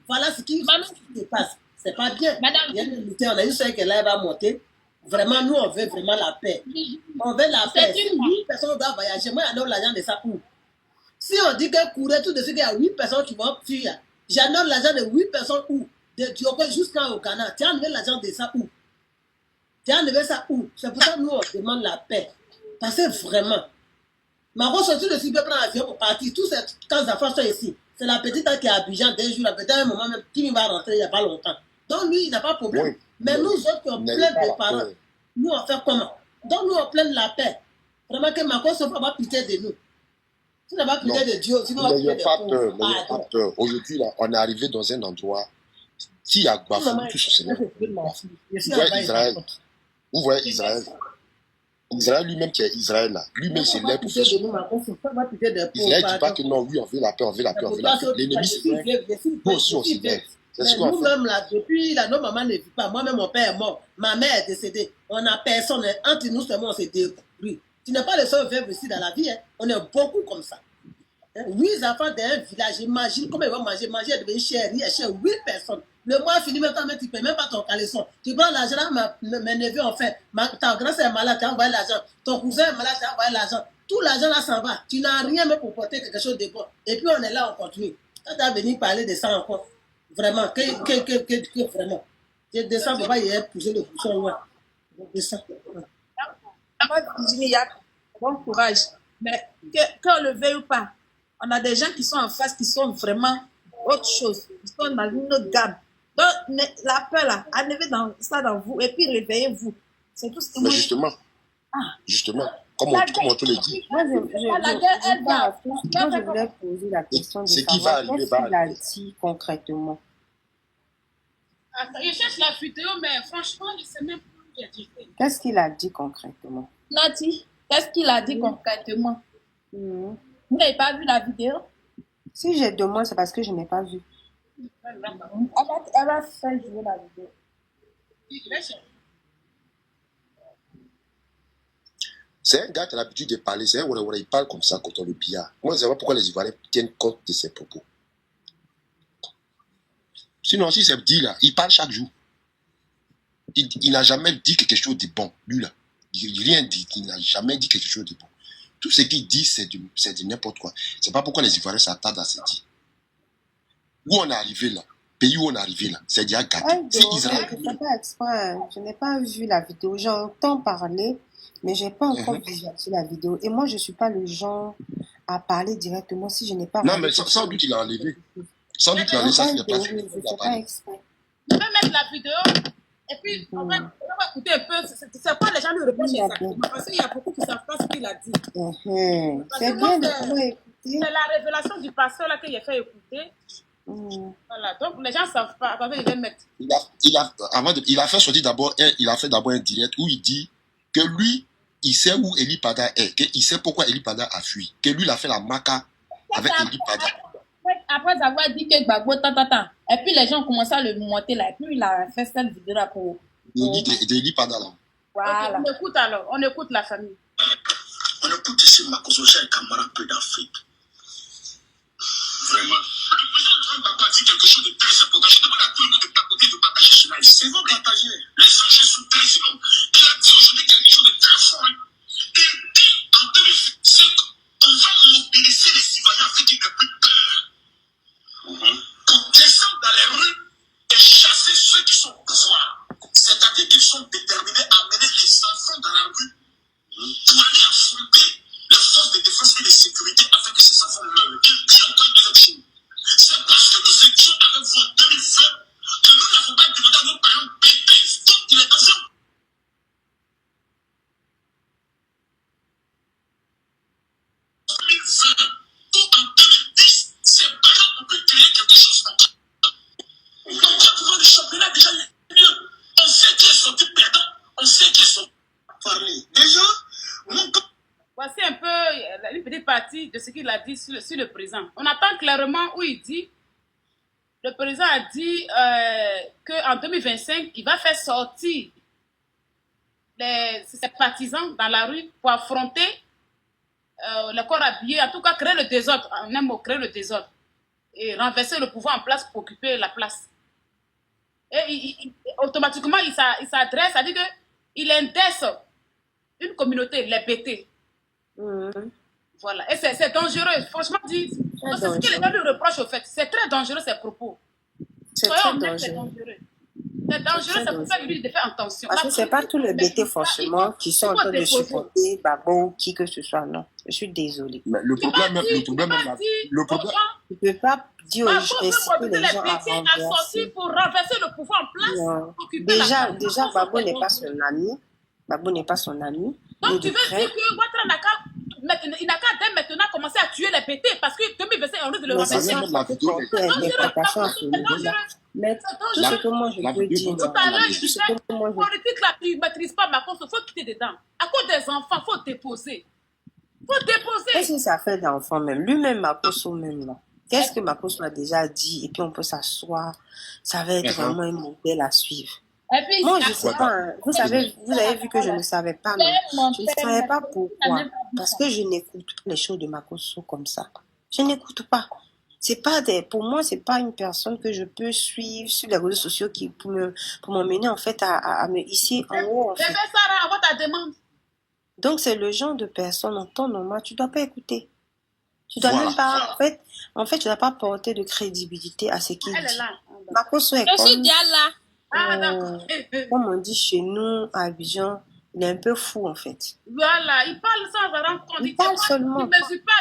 voilà ce qui se passe. C'est pas bien. Il y a une lutte, on a eu celle qui là va monter. Vraiment, nous, on veut vraiment la paix. On veut la paix. Si 8 personnes doivent voyager, moi, j'en ai l'argent de ça où? Si on dit que courir tout de suite, il y a 8 personnes qui vont fuir. J'en ai l'argent de 8 personnes où? De Diogo jusqu'au Ghana. Tu as enlevé l'argent de ça où? Tu as enlevé ça où? C'est pour ça que nous, on demande la paix. Parce que vraiment, ma grosse sortie de suite, je prends l'avion pour partir. Tous ces 15 enfants sont ici. C'est la petite qui est à Abidjan d'un jour, la petite à un moment même qui va rentrer il n'y a pas longtemps. Donc lui, il n'a pas de problème. Oui. Mais nous autres qui ont plein de parents, nous on fait comment? Donc nous on plein de la paix. Vraiment que ma cause ne va pas pitié de nous. Tu n'as pas pitié de Dieu. N'ayez pas peur, n'ayez pas peur. Aujourd'hui, là, on est arrivé dans un endroit qui a bafoué tout ce Seigneur. Vous voyez Israël. Israël lui-même qui est Israël là, lui-même c'est l'air pour faire son. Israël ne dit pas que non, oui, on veut la paix, on veut la paix, on veut la paix. L'ennemi c'est vrai. Nous aussi on s'y lève. C'est ce qu'on fait. Nous-mêmes là, depuis là, nos mamans ne vivent pas. Moi-même, mon père est mort. Ma mère est décédée. On n'a personne. Entre nous seulement, on s'est débrouillé. Tu n'es pas le seul veuve ici dans la vie. Hein. On est beaucoup comme ça. 8 enfants d'un village, imagine comment ils vont manger. Manger est devenu cher, il est cher, 8 personnes. Le mois fini, maintenant, tu ne payes même pas ton caleçon. Tu prends l'argent, mes neveux ont fait. Ta grand-sœur est malade, tu as envoyé l'argent. Ton cousin est malade, tu as envoyé l'argent. Tout l'argent là s'en va. Tu n'as rien même pour porter quelque chose de bon. Et puis on est là, on continue. Quand tu as venu parler de ça encore, vraiment, vraiment. Je descends pour pas y pousser le pousson loin. Je descends. Moi, Virginie, il y a bon courage. Mais qu'on le veuille ou pas, on a des gens qui sont en face qui sont vraiment autre chose. Ils sont dans une autre gamme. Donc, la peur là, enlevez ça dans vous et puis réveillez-vous. C'est tout ce que Mais moi... justement, comme on te le dit. Moi, je voulais poser la question de savoir qu'est-ce qu'il a dit concrètement. Attends, je cherche la vidéo, mais franchement, je ne sais même plus où j'ai dit. Qu'est-ce qu'il a dit concrètement? Nati, qu'est-ce qu'il a dit concrètement? Vous n'avez pas vu la vidéo? Si j'ai demandé, c'est parce que je n'ai pas vu. Elle va faire jouer la vidéo. C'est un gars qui a l'habitude de parler, c'est un il parle comme ça quand on le billard. Moi, je ne sais pas pourquoi les Ivoiriens tiennent compte de ses propos. Sinon, si c'est dit là, il parle chaque jour. Il n'a jamais dit quelque chose de bon, lui là. Rien dit, il n'a jamais dit quelque chose de bon. Tout ce qu'il dit, c'est de n'importe quoi. C'est pas pourquoi les Ivoiriens s'attardent à se dire. Où on est arrivé là, pays où on est arrivé là, c'est déjà gâté. Si Israël... Je n'ai pas vu la vidéo, j'entends parler, mais je n'ai pas encore visualisé la vidéo. Et moi, je ne suis pas le genre à parler directement si je n'ai pas... Non, mais sans doute il a enlevé. Sans doute il a enlevé ça, il n'est pas fait. Je vais mettre la vidéo et puis on va écouter un peu. C'est quoi les gens lui reprochent exactement? Parce qu'il y a beaucoup qui ne savent pas ce qu'il a dit. C'est bien de pouvoir écouter. C'est la révélation du pasteur là qu'il a fait écouter. Voilà, donc les gens ne savent pas. Attendez, je vais mettre. Il a fait sortir d'abord un direct où il dit que lui, il sait où Eli Pada est, qu'il sait pourquoi Eli Pada a fui, que lui, il a fait la maca avec Eli Pada. Après avoir dit que Gbagbo, et puis les gens ont commencé à le monter là, et puis il a fait cette vidéo là pour... Eli Pada là. Voilà. Okay, on écoute alors, on écoute la famille. On écoute ici Makoso et Kamara peu d'Afrique. Vraiment. Le président Trump n'a pas dit quelque chose de très important. Je demande à tout le monde de tapoter, de partager cela. C'est vous partager. Les enjeux sont très énormes. Il a dit aujourd'hui quelque chose de très fort. Il dit en 2025 qu'on va mobiliser les citoyens africains les plus peur. Pour descendre dans les rues et chasser ceux qui sont au pouvoir. C'est-à-dire qu'ils sont déterminés à amener les enfants dans la rue pour aller affronter les forces de défense et de sécurité afin que ces enfants meurent. Il dit encore une autre chose. C'est parce que nous étions avec vous en 2020 que nous n'avons pas demandé à nos parents péter. Donc il est dans un... Ou en 2010, ces parents ont pu créer quelque chose encore. Donc le pouvoir du championnat déjà est mieux. On sait qui est sorti perdant, on sait qui est sorti parler. Déjà, voici un peu une petite partie de ce qu'il a dit sur le président. On attend clairement où il dit, le président a dit qu'en 2025, il va faire sortir ses partisans dans la rue pour affronter le corps habillé, en tout cas créer le désordre, en un mot, créer le désordre, et renverser le pouvoir en place pour occuper la place. Et automatiquement, il s'adresse, à dire qu'il indexe une communauté, les BT. Voilà, et c'est dangereux, franchement dit. C'est ce que les gens lui reprochent au fait. C'est très dangereux ces propos. Soyons honnêtes, c'est dangereux. C'est dangereux, c'est pour ça que lui de faire attention. Parce que ce n'est pas tous les BT forcément qui sont en train de supporter Gbagbo ou qui que ce soit, non. Je suis désolée. Mais le problème, tu ne peux pas dire aux gens les gens à renverser. Pour renverser le pouvoir en place. Déjà Gbagbo n'est pas son ami. Gbagbo n'est pas son ami. Donc tu veux dire que Ouattara n'a qu'à maintenant commencer à tuer les pétés parce que 2025 on risque de le renverser. Mais tout ce que moi je peux dire, tout à l'heure je disais, politique là, tu ne maîtrises pas ma cause, il faut quitter dedans. À cause des enfants, il faut déposer. Qu'est-ce que ça fait d'enfant même? Lui-même, Makoso même là. Qu'est-ce que Makoso a déjà dit? Et puis on peut s'asseoir. Ça va être vraiment un modèle à suivre. Et puis, Moi, je sais pas. Hein. Vous avez vu que je ne savais pas, non. Je ne savais pas pourquoi. Parce que je n'écoute pas les choses de Makosso comme ça. Je n'écoute pas. C'est pas pour moi, c'est pas une personne que je peux suivre sur les réseaux sociaux pour m'emmener en fait à me ici en haut. En fait. Sarah, on ta demande. Donc c'est le genre de personne en temps normal, tu dois pas écouter. Tu dois même pas, en fait, tu dois pas porter de crédibilité à ce qu'il dit. Elle est là. Makosso est Je suis déjà là. comme on dit chez nous à Abidjan, il est un peu fou en fait. Voilà, il parle sans se rendre compte. Il parle seulement. Il ne mesure pas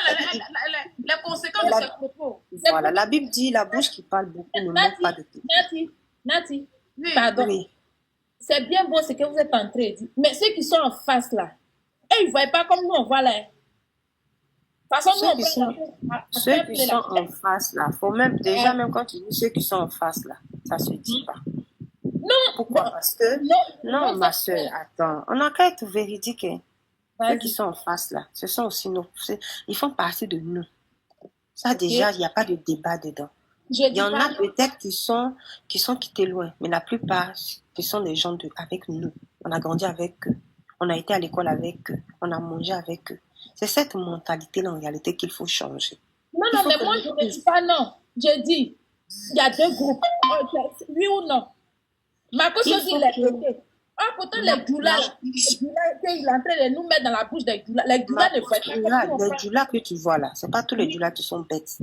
les conséquences de ses propos. Voilà, la Bible dit la bouche qui parle beaucoup ne manque pas de tout. Nati, pardon. Oui. C'est bien beau ce que vous êtes en train de dire. Mais ceux qui sont en face là, ils ne voient pas comme nous on voit là. Ceux qui sont en face là, faut même déjà même quand tu dis ceux qui sont en face là, ça se dit pas. Non. Pourquoi? Parce que non, ma soeur, attends, on a qu'à être véridique. Hein. Ceux qui sont en face là, ce sont aussi nous. Ils font partie de nous. Ça déjà, il n'y a pas de débat dedans. Il y en a peut-être qui sont quittés loin, mais la plupart, ce sont des gens avec nous. On a grandi avec eux. On a été à l'école avec eux. On a mangé avec eux. C'est cette mentalité-là, en réalité, qu'il faut changer. Non, mais moi, je ne dis pas non. Je dis, il y a deux groupes. Oui ou non? Makosso dit les côtés. Pourtant, les djoulas, il est en train de nous mettre dans la bouche des djoulas. Les djoulas ne voient pas. Les djoulas que tu vois là, ce n'est pas tous les djoulas qui sont bêtes.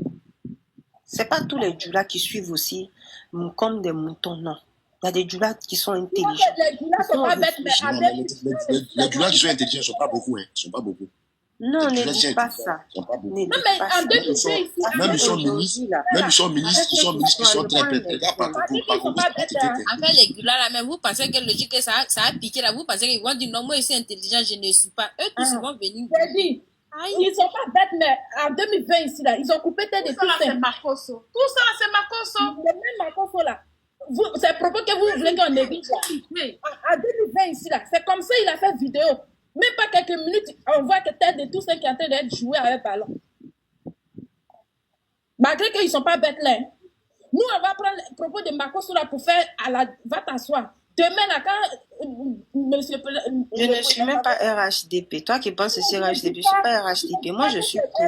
Ce n'est pas tous les djoulas qui suivent aussi comme des moutons, non. Il y a des djoulas qui sont intelligents. Les djoulas ne sont pas bêtes, mais les djoulas qui sont intelligents ne sont pas beaucoup. Hein. Ils sont pas beaucoup. Non, ne dis pas ça. Non, mais en 2020 ici, même ils sont ministres, qui sont très bêtes. En fait, les djoulas là, même vous pensez que le jour que ça a piqué là, vous pensez qu'ils vont dire non, moi ici intelligent, je ne suis pas. Eux tous vont venir. Ils ne sont pas bêtes, mais en 2020 ici là, ils ont coupé tête de tout ça. C'est Makosso. Tout ça, c'est Makosso. Le même Makosso là. C'est à propos que vous voulez qu'on néglige là. En 2020 ici là, c'est comme ça il a fait vidéo. Même pas quelques minutes, on voit que tête de tous ceux qui sont en train d'être joués avec le ballon. Malgré qu'ils ne sont pas bêtes là. Nous, on va prendre le propos de Makosso là pour faire va t'asseoir. Demain, là, quand monsieur... Je ne suis même pas RHDP. Toi qui penses que c'est RHDP, je ne suis pas RHDP. Moi, je suis pour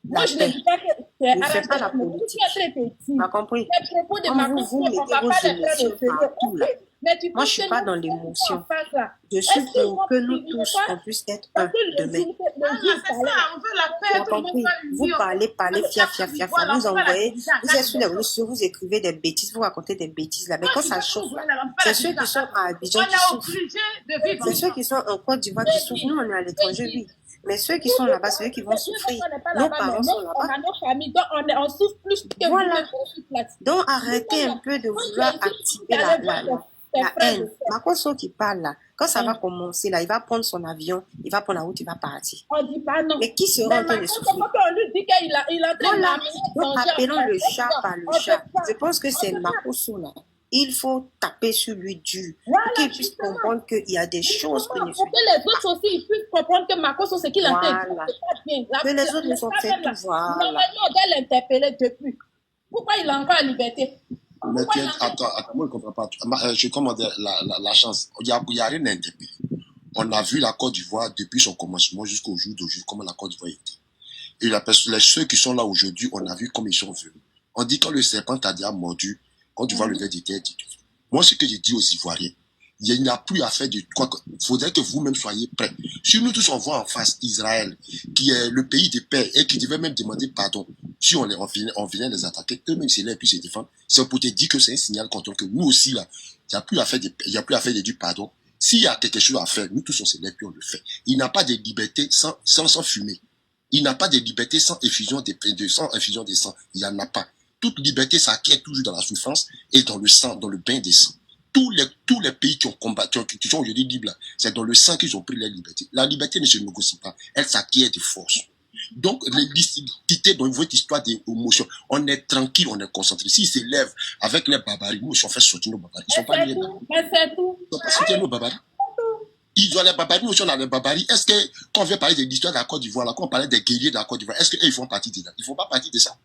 Moi, je ne dis pas que c'est RHDP. Je ne fais pas la politique. Tu m'as compris? Les propos de Makosso, on ne va pas les faire partout, là. Moi, je ne suis pas dans l'émotion. Je suis pour que nous tous, on puisse être un demain. C'est ça, on veut la paix. Vous parlez, fia. Vous envoyez, vous êtes sur les réseaux sociaux, vous écrivez des bêtises, vous racontez des bêtises là. Mais quand ça chauffe, c'est ceux qui sont à Abidjan qui souffrent. C'est ceux qui sont en Côte d'Ivoire qui souffrent. Nous, on est à l'étranger, oui. Mais ceux qui sont là-bas, c'est eux qui vont souffrir. Nos parents sont là-bas. On a nos familles, donc on souffre plus que voilà. Donc, arrêtez un peu de vouloir activer la haine. Makosso qui parle là, quand ça va commencer là, il va prendre son avion, il va prendre la route, il va partir. On dit pas non. Mais qui sera en train de souffrir? On lui dit qu'il a voilà. Donc appelons le chat par le chat. Je pense que c'est Makosso là. Il faut taper sur lui dur pour qu'il puisse comprendre qu'il y a des choses que ne pour que les autres aussi ils puissent comprendre que Makosso c'est qu'il a fait. Mais les autres ne sont fait tout voir. Normalement on doit l'interpeller depuis. Pourquoi il est encore à liberté? Mais attends, moi je ne comprends pas. Je commande la chance. Il n'y a rien à interpeller. On a vu la Côte d'Ivoire depuis son commencement jusqu'au jour d'aujourd'hui, comment la Côte d'Ivoire était. Et ceux qui sont là aujourd'hui, on a vu comme ils sont venus. On dit quand le serpent t'a déjà mordu, quand tu vois le verre de terre, moi ce que je dis aux Ivoiriens, il n'y a plus à faire de quoi. Il faudrait que vous-même soyez prêts. Si nous tous on voit en face Israël, qui est le pays de paix et qui devait même demander pardon, si on venait les attaquer, eux-mêmes c'est là et puis se défendre, c'est pour te dire que c'est un signal contre que nous aussi là, il n'y a plus à faire de dire pardon. S'il y a quelque chose à faire, nous tous on se lève puis on le fait. Il n'y a pas de liberté sans fumer. Il n'y a pas de liberté sans effusion de sang. Il n'y en a pas. Toute liberté s'acquiert toujours dans la souffrance et dans le sang, dans le bain des sangs. Tous les pays qui ont combattu, qui sont aujourd'hui libres, c'est dans le sang qu'ils ont pris leur liberté. La liberté ne se négocie pas, elle s'acquiert de force. Donc, quitter dans votre histoire d'émotion, on est tranquille, on est concentré. S'ils se lèvent avec les barbaries, nous, ils sont fait sortir nos barbaries. Ils sont pas liés. Ils sont pas sortir nos barbaries. Ils ont les barbaries, nous aussi on a les barbaries. Est-ce que, quand on vient parler de l'histoire de la Côte d'Ivoire, là, quand on parlait des guerriers de la Côte d'Ivoire, est-ce qu'eux, ils font partie de ça? Ils font pas partie de ça.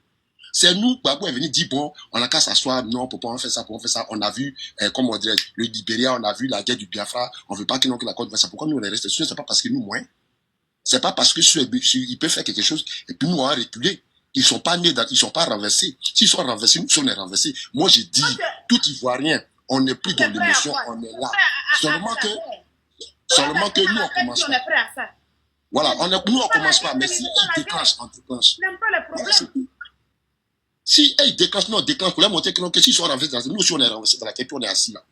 C'est nous, Gbagbo est venu dire, bon, on a qu'à s'asseoir, non, pour pas faire ça, pour faire ça. On a vu, comme on dirait, le Libéria, on a vu la guerre du Biafra, on veut pas que la Côte d'Ivoire, c'est pourquoi nous on est restés dessus, c'est pas parce que nous, moins. C'est pas parce que ils peuvent faire quelque chose, et puis nous on a reculé. Ils sont pas nés, ils sont pas renversés. S'ils sont renversés, nous on est renversés. Moi, j'ai dit, tout Ivoirien, on n'est plus dans l'émotion, on est là. Seulement que nous, on commence pas. Voilà, nous, on commence pas, mais si ils déclenchent, on déclenche. Si ils déclenchent, nous, on déclenche, pour leur montrer que s'ils sont renversés, nous aussi, on est renversés dans la quête, puis on est assis là.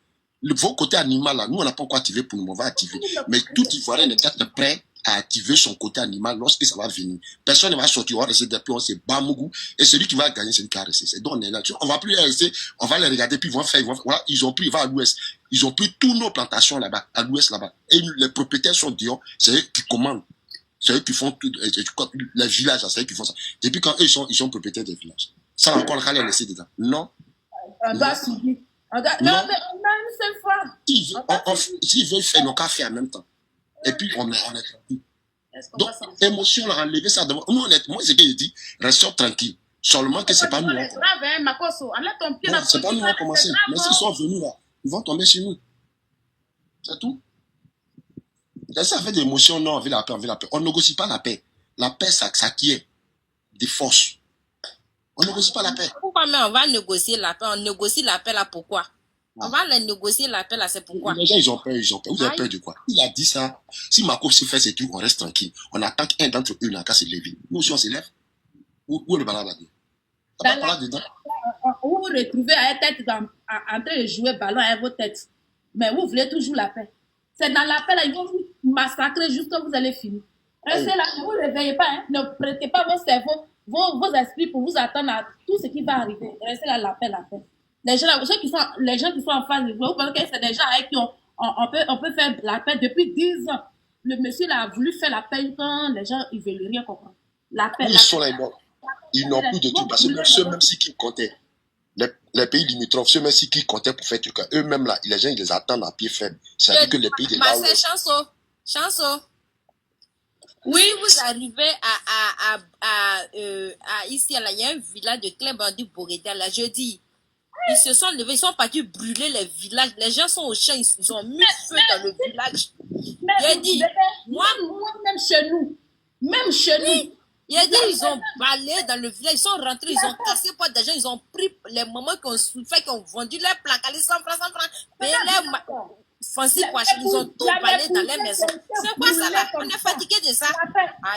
Vos côté animal, là, nous, on n'a pas encore activé pour nous, on va activer. Mais tout Ivoirien est peut-être prêt à activer son côté animal lorsque ça va venir. Personne ne va sortir, on va rester depuis, on s'est bamougou, et celui qui va gagner, c'est lui qui va rester. C'est donc on est là. On va plus les rester, on va les regarder, puis ils vont faire, voilà, ils ont pris, ils vont à l'ouest. Ils ont pris toutes nos plantations là-bas, à l'ouest là-bas. Et les propriétaires sont dehors, c'est eux qui commandent. C'est eux qui font tout, les villages, c'est eux qui font ça. Depuis quand eux, ils sont propriétaires des villages. Ça, encore, on va les laisser dedans. Non. On doit subir. Non, mais on a une seule fois. S'ils veulent faire, ils n'ont qu'à faire en même temps. Et puis, on est tranquille. Donc, émotion, là, enlever ça devant. Nous, honnêtement, c'est ce que je dis, restons tranquilles. Seulement que c'est pas nous. C'est pas nous qui avons commencé. Mais s'ils sont venus là, ils vont tomber sur nous. C'est tout. Ça fait des émotions, non, on veut la paix, on veut la paix. On ne négocie pas la paix. La paix, ça acquiert des forces. On ne négocie pas la paix. Pourquoi mais on va négocier la paix? On négocie la paix là, pourquoi? On va les négocier la paix là, c'est pourquoi? Les gens, ils ont peur, ils ont peur. Vous avez peur de quoi? Il a dit ça. Si Mako s'y fait ses trucs, on reste tranquille. On attend qu'un d'entre eux n'a qu'à se lever. Nous aussi, on se lève. Où est le ballon là-dedans? Vous vous retrouvez à être en train de jouer ballon avec vos têtes. Mais vous voulez toujours la paix. C'est dans la paix là, ils vont vous massacrer jusqu'à vous allez finir. Restez là, ne vous réveillez pas, hein. Ne prêtez pas vos cerveaux, vos esprits pour vous attendre à tout ce qui va arriver. Restez là, la paix, la paix. Les gens qui sont en face de vous, vous pensez que c'est des gens avec qui on peut faire la paix depuis 10 ans. Le monsieur là, a voulu faire la paix quand les gens ils veulent rien comprendre. La paix. Ils sont là, ils n'ont plus de tout. Parce que ceux même si qui comptaient, les pays limitrophes, ceux même si qui comptaient pour faire truc, eux-mêmes là, les gens ils les attendent à pied ferme. C'est-à-dire que les pays de là. Chanson. Oui, vous arrivez à ici, là, il y a un village de Clébandi Boréda, là, je dis. Ils se sont levés, ils sont partis brûler les villages. Les gens sont au champ, ils ont mis feu dans le village. J'ai dit, même chez nous. Il a dit, ils ont balayé dans le village, ils sont rentrés, ils ont cassé pas d'argent, ils ont pris les mamans qui ont souffert, qui ont vendu leurs placards, 100 francs, payé leurs fancy poissons, ils ont tout balayé dans les maisons. C'est quoi ça là? On est fatigué de ça.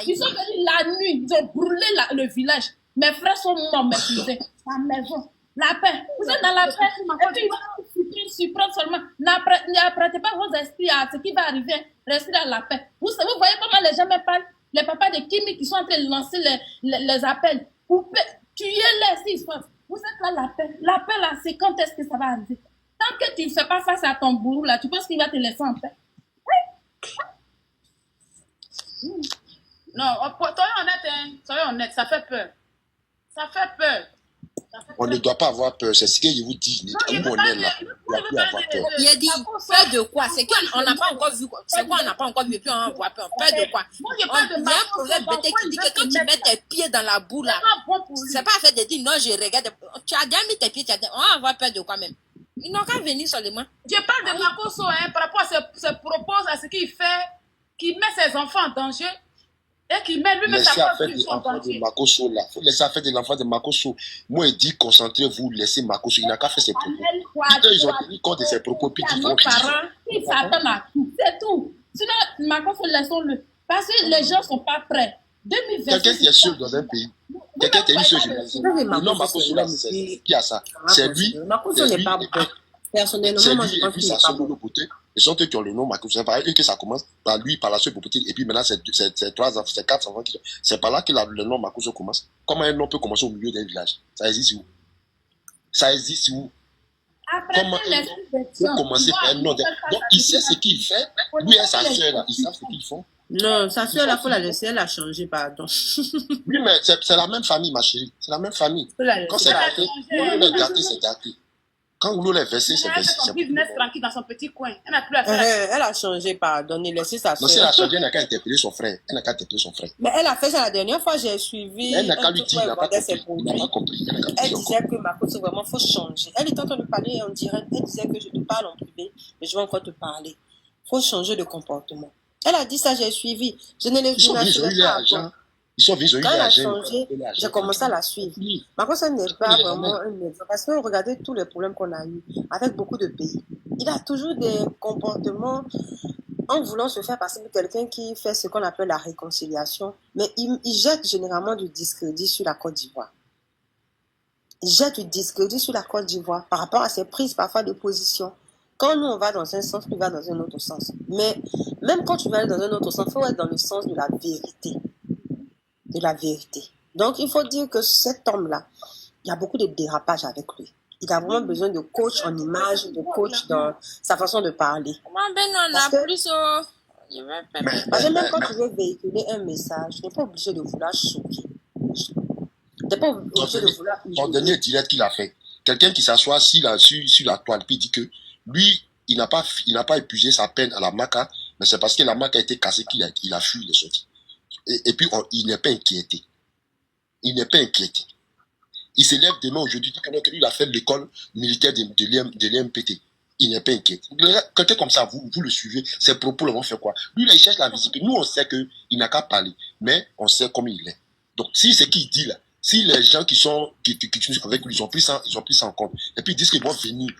Ils sont venus la nuit, ils ont brûlé le village. Mes frères sont morts, mes cousins. La maison. La paix. Vous êtes dans la paix. Et puis, il va surprendre seulement. N'apprêtez pas vos esprits à ce qui va arriver. Restez dans la paix. Vous voyez comment les gens me parlent? Les papas de Kimi qui sont en train de lancer les appels. Tuez-les s'ils sont. Vous êtes là, la paix. La paix, là, c'est quand est-ce que ça va arriver? Tant que tu ne fais pas face à ton bourreau, là, tu penses qu'il va te laisser en paix? Oui. Non, soyons honnêtes, ça fait peur. Ça fait peur. On ne doit pas avoir peur, c'est ce que je vous dis. On est là, on ne doit plus avoir peur. Il a dit, peur de quoi? C'est qu'on n'a pas encore vu. C'est quoi on n'a pas encore vu et puis on va avoir peur? Peur de quoi? Il y a un proverbe qui dit que quand tu mets tes pieds dans la boue, là, c'est pas fait de dire non, je regarde. Tu as déjà mis tes pieds, on va avoir peur de quoi même? Ils n'ont qu'à venir seulement. Je parle de Makosso par rapport à ses propos, à ce qu'il fait, qui met ses enfants en danger. Et qui met lui-même sa propre vie en danger. Il faut laisser faire de l'enfant de Makosso. Moi, il dit concentrez-vous, laissez Makosso. Il n'a qu'à faire ses propos. Ils ont tenu compte de ses propos. Puis ils nos parents, ils s'attendent à tout. C'est tout. Sinon, Makosso, laissons-le. Parce que les gens ne sont pas prêts. 2020. Quelqu'un qui est sûr dans un pays. Quelqu'un qui est sûr, non, Makosso, là, c'est qui a ça? C'est lui. Makosso n'est pas bon. Personnellement, moi, je pense qu'il n'est pas bon. Ils sont eux qui ont le nom Makosso. C'est par eux que ça commence. Par lui, par la suite, et puis maintenant, c'est 3 enfants, c'est 4 enfants qui sont. C'est par là que le nom Makosso commence. Comment un nom peut commencer au milieu d'un village? Ça existe où? Comment un nom peut commencer par un nom? Donc, il sait ce qu'il fait. Lui et sa soeur, là, ils savent ce qu'ils font. Non, sa soeur, là, il faut la laisser, elle a changé, pardon. Oui, mais c'est la même famille, ma chérie. C'est la même famille. Quand c'est gâté, c'est gâté. Quand l'eau est versée, c'est Elle fait versé. son business tranquille dans son petit coin. Elle n'a plus à faire. Elle a changé, pardonnez, laissez sa Non, si elle a soeur. changé, elle n'a qu'à interpeller son frère. Elle n'a qu'à interpeller son frère. Mais elle a fait ça la dernière fois, j'ai suivi Elle n'a qu'à un lui truc dire, où il elle n'a pas vendait ses compris. Il n'a produits. pas compris. Elle n'a qu'à Elle dire disait encore. que Marco, c'est vraiment, faut changer. Elle était en train de parler en direct. Elle disait que je te parle en privé, mais je vais encore te parler. Faut changer de comportement. Elle a dit ça, j'ai suivi. Je ne l'ai Ils sont venus, ils ont eu imaginé pas l'argent. avant. Ils sont venus, ils ont eu Quand elle a l'argent. changé, j'ai commencé à la suivre. Par contre, ça n'est pas vraiment un exemple. Parce que regardez tous les problèmes qu'on a eus avec beaucoup de pays. Il a toujours des comportements en voulant se faire passer pour quelqu'un qui fait ce qu'on appelle la réconciliation. Mais il jette généralement du discrédit sur la Côte d'Ivoire. Il jette du discrédit sur la Côte d'Ivoire par rapport à ses prises parfois de position. Quand nous, on va dans un sens, lui va dans un autre sens. Mais même quand tu vas aller dans un autre sens, il faut être dans le sens de la vérité. De la vérité. Donc, il faut dire que cet homme-là, il y a beaucoup de dérapages avec lui. Il a vraiment besoin de coach en image, de coach dans sa façon de parler. Moi, ben, on a plus. Je vais faire. Parce que même quand tu veux véhiculer un message, tu n'es pas obligé de vouloir choquer. Tu n'es pas obligé de vouloir. Son dernier direct qu'il a fait, quelqu'un qui s'assoit sur la toile, puis il dit que lui, il n'a pas épuisé sa peine à la Maca, mais c'est parce que la Maca a été cassée qu'il a fui, il est sorti. Et puis, il n'est pas inquiété. Il n'est pas inquiété. Il se lève demain aujourd'hui, dit que non, que lui, il a fait l'école militaire de l'IMPT. Il n'est pas inquiet. Quelqu'un comme ça, vous le suivez, ses propos le vont faire quoi? Lui, là, il cherche la visibilité. Nous, on sait qu'il n'a qu'à parler, mais on sait comment il est. Donc, si c'est qu'il dit là, si les gens qui sont avec lui, ils ont pris ça en compte, et puis ils disent qu'ils vont venir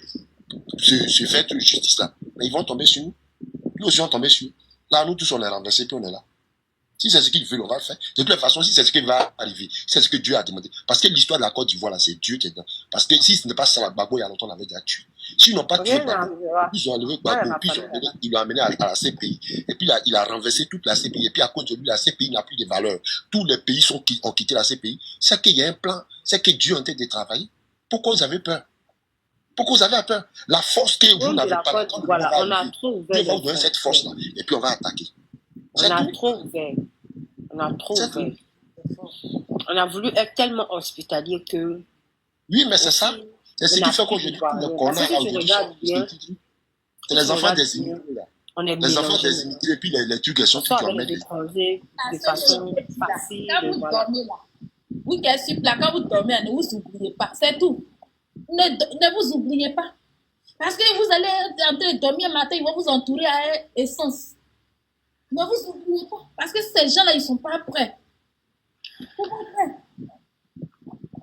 se faire justice là, mais ils vont tomber sur nous. Nous aussi, on tomber sur nous. Là, nous tous, on est renversés, puis on est là. Si c'est ce qu'ils veulent, on va le faire. De toute façon, si c'est ce qui va arriver, si c'est ce que Dieu a demandé. Parce que l'histoire de la Côte d'Ivoire, là, c'est Dieu qui est dedans. Parce que si ce n'est pas ça, Gbagbo, il y a longtemps, on l'avait déjà tué. S'ils n'ont pas tué Gbagbo, ils ont enlevé Gbagbo, puis ils l'ont amené à la CPI. Et puis là, il a renversé toute la CPI. Et puis à cause de lui, la CPI n'a plus de valeur. Tous les pays ont quitté la CPI. C'est qu'il y a un plan. C'est que Dieu est en train de travailler. Pourquoi vous avez peur? Pourquoi vous avez peur? La force que vous n'avez pas, voilà, on a trop ouvert. Dieu va vous donner cette force-là. Et puis on va attaquer. On a trop ouvert. On a trop ouvert. On a voulu être tellement hospitalier que... Oui, mais c'est ça. C'est ce qui fait qu'aujourd'hui, le corona c'est les enfants des immigrés. Les enfants des immigrés, et puis les Turcs sont tous en mettre. De façon facile. Quand vous dormez là, vous qui êtes sur place, quand vous dormez, ne vous oubliez pas. C'est tout. Ne vous oubliez pas. Parce que vous allez être en train de dormir matin, ils vont vous entourer à essence. Ne vous oubliez pas. Parce que ces gens-là, ils ne sont pas prêts. Ils sont pas prêts.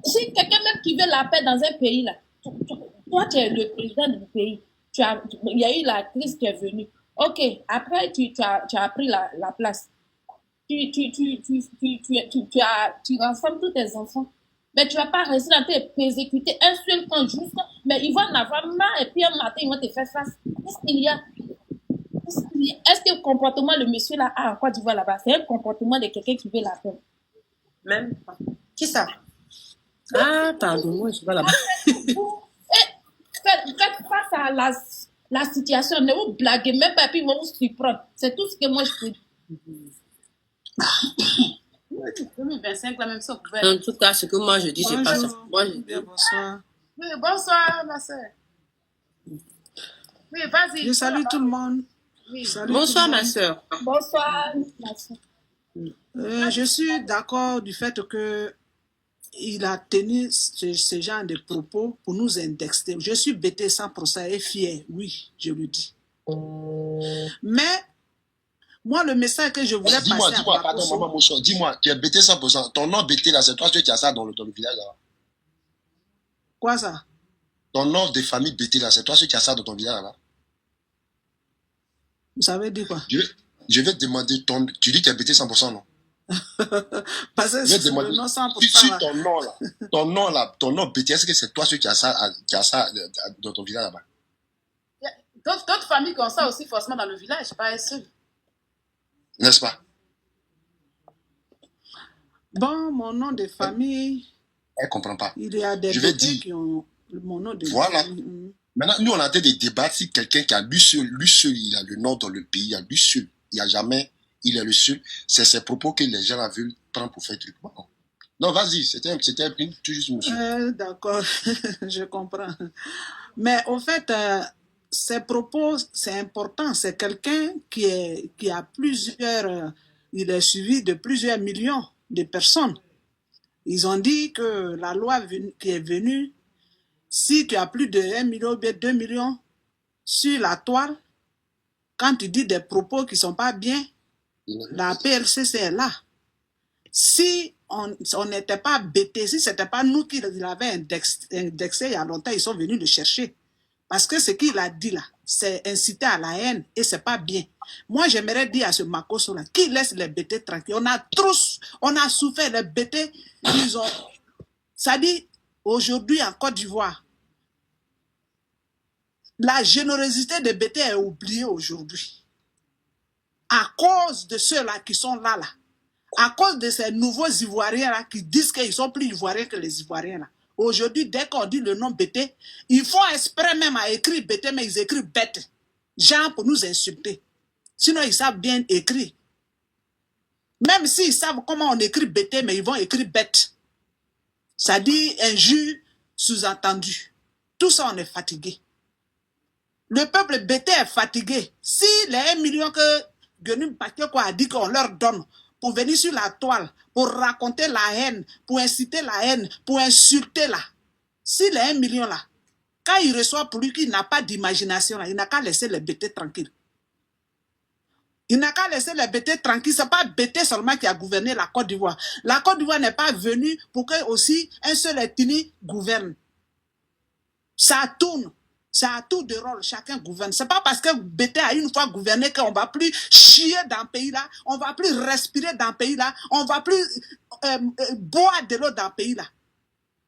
Si quelqu'un même qui veut la paix dans un pays, là, toi, tu es le président du pays. Il y a eu la crise qui est venue. Ok, après, tu as pris la place. Tu rassembles tous tes enfants. Mais tu ne vas pas rester en train de persécuter un seul camp juste. Mais ils vont en avoir marre et puis un matin, ils vont te faire face. Qu'est-ce qu'il y a? Est-ce que le comportement de monsieur là a en Côte d'Ivoire là-bas, c'est un comportement de quelqu'un qui veut la paix? Même pas. Qui ça? Ah, pardon, moi, je suis pas là-bas. Faites face à la situation, ne vous blaguez même pas, puis ils vont vous surprendre. C'est tout ce que moi je peux dire. 2025, la même chose. En tout cas, ce que moi je dis, c'est pas ça. Moi, je dis bonsoir. Oui, bonsoir, ma soeur. Oui, vas-y. Je salue tout le monde. Oui. Bonsoir, ma soeur. Bonsoir, ma soeur. Je suis d'accord du fait que il a tenu ce genre de propos pour nous indexer. Je suis bêté 100% et fier, oui, je le dis. Mais, moi, le message que je voulais passer Dis-moi, pardon, maman Mousson, dis-moi, tu es bêté 100%. Ton nom bêté là, c'est toi qui as ça dans le village là. Quoi ça? Ton nom de famille bêté là, c'est toi qui as ça dans ton village là. Vous savez dire quoi? Je vais te demander, tu dis que tu es bêté 100%, non? Parce que c'est le nom 100%. Si ton nom bêté, est-ce que c'est toi qui as ça dans ton village là-bas? D'autres familles qui ont ça aussi forcément dans le village, pas seul. N'est-ce pas? Bon, mon nom de famille... Elle ne comprend pas. Il y a des bêtés qui ont mon nom de voilà. famille. Maintenant, nous, on a en train de débattre si quelqu'un qui a lui seul, il a le nom dans le pays, lui seul. Il n'y a jamais, il est le seul. C'est ces propos que les gens veulent prendre pour faire truc. Non, vas-y, c'était tout juste monsieur. D'accord, je comprends. Mais au fait, ces propos, c'est important. C'est quelqu'un qui a plusieurs, il est suivi de plusieurs millions de personnes. Ils ont dit que la loi qui est venue, si tu as plus de 1 million ou bien 2 millions sur la toile, quand tu dis des propos qui ne sont pas bien, la PLCC est là. Si on n'était pas bêtés, si ce n'était pas nous qui l'avons indexé il y a longtemps, ils sont venus le chercher. Parce que ce qu'il a dit là, c'est inciter à la haine et ce n'est pas bien. Moi, j'aimerais dire à ce Makosso là, qui laisse les bêtés tranquilles. On a souffert, les bêtés, ils ont... Ça dit, aujourd'hui en Côte d'Ivoire, la générosité des bêtés est oubliée aujourd'hui. À cause de ceux-là qui sont là. À cause de ces nouveaux Ivoiriens-là qui disent qu'ils sont plus Ivoiriens que les Ivoiriens-là. Aujourd'hui, dès qu'on dit le nom Bété, ils font exprès même à écrire Bété, mais ils écrivent bête. Genre pour nous insulter. Sinon, ils savent bien écrire. Même s'ils savent comment on écrit Bété, mais ils vont écrire bête. Ça dit injure sous-entendu. Tout ça, on est fatigué. Le peuple Bété est fatigué. Si les 1 million que Guenim Bakayoko a dit qu'on leur donne, pour venir sur la toile, pour raconter la haine, pour inciter la haine, pour insulter là. Si les 1 million là, quand il reçoit pour lui qu'il n'a pas d'imagination là, il n'a qu'à laisser les bêtés tranquilles. Il n'a qu'à laisser les bêtés tranquilles. Ce n'est pas Bété seulement qui a gouverné la Côte d'Ivoire. La Côte d'Ivoire n'est pas venue pour que aussi un seul ethnie gouverne. Ça tourne. Ça a tout de rôle, chacun gouverne. Ce n'est pas parce que Bété a une fois gouverné qu'on ne va plus chier dans le pays-là, on ne va plus respirer dans le pays-là, on ne va plus boire de l'eau dans le pays-là.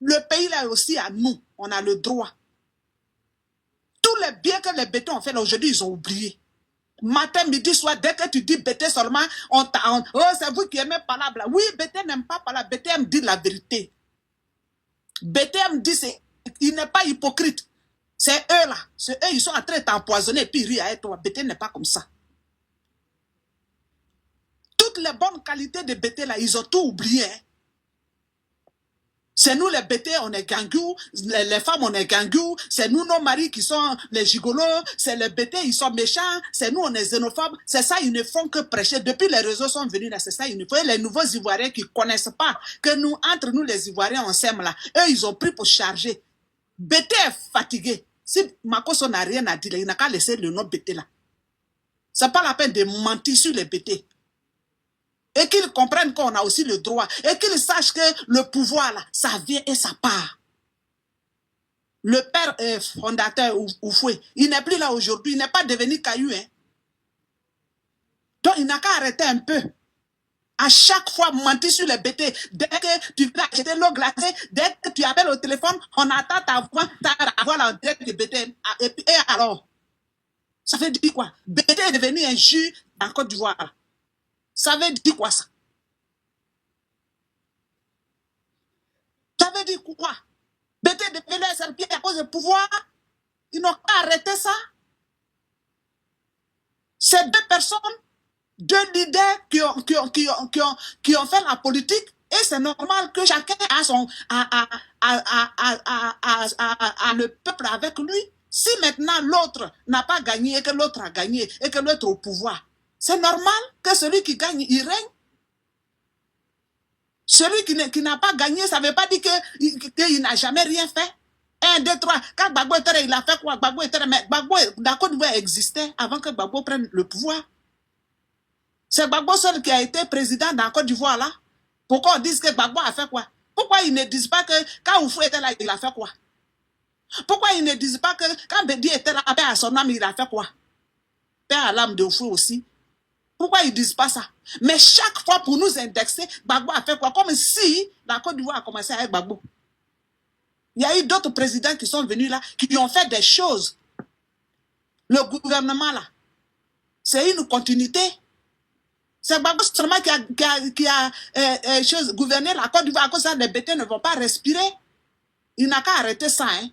Le pays-là est aussi à nous, on a le droit. Tous les biens que les Bétés ont fait aujourd'hui, ils ont oublié. Matin, midi, soir, dès que tu dis Bété seulement, oh, c'est vous qui aimez parler. Oui, Bété n'aime pas parler, Bété aime dire la vérité. Bété aime dire, il n'est pas hypocrite. C'est eux là, c'est eux, ils sont en train de t'empoisonner et puis ils rient avec toi. Bété n'est pas comme ça. Toutes les bonnes qualités de Bété là, ils ont tout oublié. Hein. C'est nous les Bété, on est gangou, les femmes on est gangou, c'est nous nos maris qui sont les gigolos, c'est les Bété, ils sont méchants, c'est nous on est xénophobes. C'est ça, ils ne font que prêcher. Depuis les réseaux sont venus là, c'est ça, ils ne font. Les nouveaux Ivoiriens qui ne connaissent pas que nous, entre nous les Ivoiriens, on s'aime là. Eux, ils ont pris pour charger. Bété est fatigué. Si Makosso n'a rien à dire, il n'a qu'à laisser le nom Bété là. Ce n'est pas la peine de mentir sur les Bété. Et qu'ils comprennent qu'on a aussi le droit. Et qu'ils sachent que le pouvoir là, ça vient et ça part. Le père fondateur Oufoué, il n'est plus là aujourd'hui, il n'est pas devenu caillou. Hein. Donc il n'a qu'à arrêter un peu. À chaque fois, mentir sur les Bété. Dès que tu vas acheter l'eau glacée, dès que tu appelles au téléphone, on attend ta voix là en direct de Bété. Et alors, ça veut dire quoi? Bété est devenu un jus en Côte d'Ivoire. Ça veut dire quoi ça? Ça veut dire quoi? Bété est devenu un serpillère à cause du pouvoir. Ils n'ont qu'à arrêter ça. Ces deux personnes, deux leaders qui ont fait la politique, et c'est normal que chacun a le peuple avec lui. Si maintenant l'autre n'a pas gagné et que l'autre a gagné et que l'autre est au pouvoir, c'est normal que celui qui gagne, il règne. Celui qui n'a pas gagné, ça ne veut pas dire qu'il n'a jamais rien fait. 1, 2, 3. Quand Gbagbo était, il a fait quoi? Gbagbo était, mais Gbagbo, la Côte d'Ivoire existait avant que Gbagbo prenne le pouvoir. C'est Gbagbo seul qui a été président dans la Côte d'Ivoire là. Pourquoi on dit que Gbagbo a fait quoi? Pourquoi ils ne disent pas que quand Oufou était là, il a fait quoi? Pourquoi ils ne disent pas que quand Bédi était là, paix à son âme, il a fait quoi? Paix à l'âme de Oufou aussi. Pourquoi ils ne disent pas ça? Mais chaque fois pour nous indexer, Gbagbo a fait quoi? Comme si la Côte d'Ivoire a commencé avec Gbagbo. Il y a eu d'autres présidents qui sont venus là, qui ont fait des choses. Le gouvernement là, c'est une continuité. C'est Gbagbo seulement qui a gouverné la Côte d'Ivoire. À cause de ça, les Bétés ne vont pas respirer. Il n'a qu'à arrêter ça. Hein.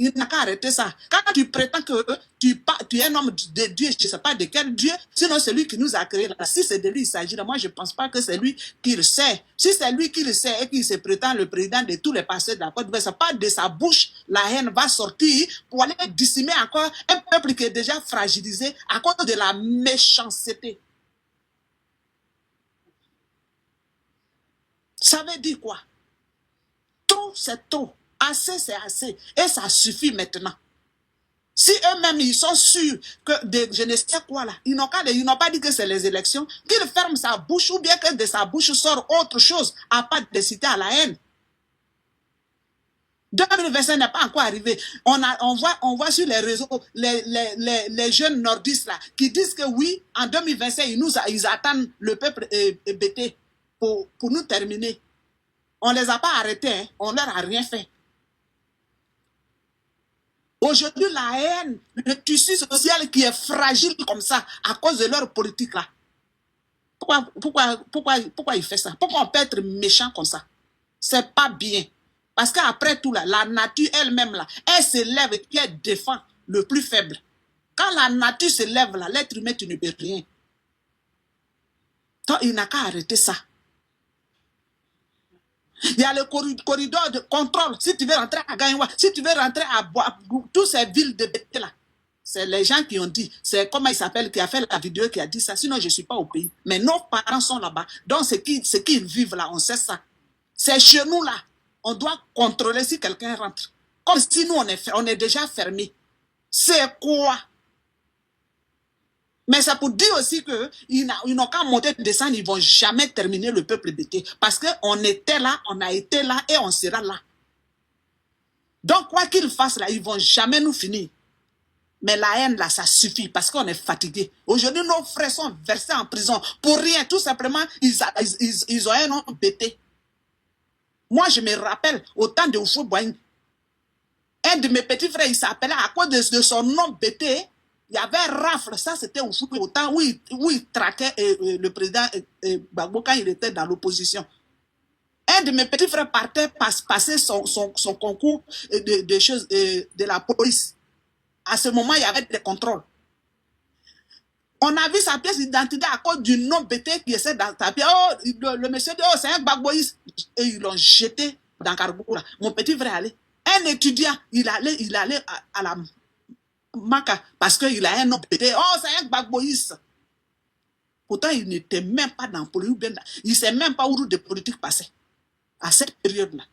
Il n'a qu'à arrêter ça. Quand tu prétends que tu es un homme de Dieu, je ne sais pas de quel Dieu, sinon c'est lui qui nous a créés. Si c'est de lui il s'agit, moi je ne pense pas que c'est lui qui le sait. Si c'est lui qui le sait et qui se prétend le président de tous les pasteurs de la Côte d'Ivoire, ce n'est pas de sa bouche la haine va sortir pour aller décimer encore un peuple qui est déjà fragilisé à cause de la méchanceté. Ça veut dire quoi? Trop, c'est trop. Assez, c'est assez. Et ça suffit maintenant. Si eux-mêmes, ils sont sûrs que je ne sais quoi là, ils n'ont pas dit que c'est les élections, qu'ils ferment sa bouche ou bien que de sa bouche sort autre chose à part de citer à la haine. 2025 n'est pas encore arrivé. On voit sur les réseaux les jeunes nordistes là qui disent que oui, en 2025, ils attendent le peuple bêté pour nous terminer. On ne les a pas arrêtés, hein. On ne leur a rien fait. Aujourd'hui, la haine, le tissu social qui est fragile comme ça à cause de leur politique là. Pourquoi il fait ça? Pourquoi on peut être méchant comme ça? C'est pas bien. Parce qu'après tout là, la nature elle-même là, elle se lève et puis elle défend le plus faible. Quand la nature se lève là, l'être humain, tu ne peux rien. Donc il n'a qu'à arrêter ça. Il y a le corridor de contrôle. Si tu veux rentrer à Gaïwa, si tu veux rentrer à toutes ces villes de Bété là, c'est les gens qui ont dit. C'est comment il s'appelle qui a fait la vidéo qui a dit ça. Sinon, je ne suis pas au pays. Mais nos parents sont là-bas. Donc, ce qu'ils vivent là, on sait ça. C'est chez nous là. On doit contrôler si quelqu'un rentre. Comme si nous, on est déjà fermés. C'est quoi? Mais c'est pour dire aussi qu'ils n'ont qu'à monter et descendre, ils ne vont jamais terminer le peuple bêté. Parce qu'on était là, on a été là et on sera là. Donc, quoi qu'ils fassent là, ils ne vont jamais nous finir. Mais la haine là, ça suffit parce qu'on est fatigué. Aujourd'hui, nos frères sont versés en prison pour rien. Tout simplement, ils ont un nom bêté. Moi, je me rappelle au temps de Oufou Boing. Un de mes petits frères, il s'appelait à cause de son nom bêté. Il y avait un rafle, ça c'était au temps où il traquait le président Gbagbo quand il était dans l'opposition. Un de mes petits frères partait passer son concours de choses de la police. À ce moment, il y avait des contrôles. On a vu sa pièce d'identité à cause du nom bêté qui essaie dans sa pièce. Oh, le monsieur dit, oh, c'est un Gbagboïs. Et ils l'ont jeté dans Kargoura. Mon petit frère allait. Un étudiant, il allait à la Maka, parce qu'il a un nom pété. Oh, c'est un Gbagboïs. Pourtant, il n'était même pas dans la politique. Il ne sait même pas où de politique passait. À cette période-là.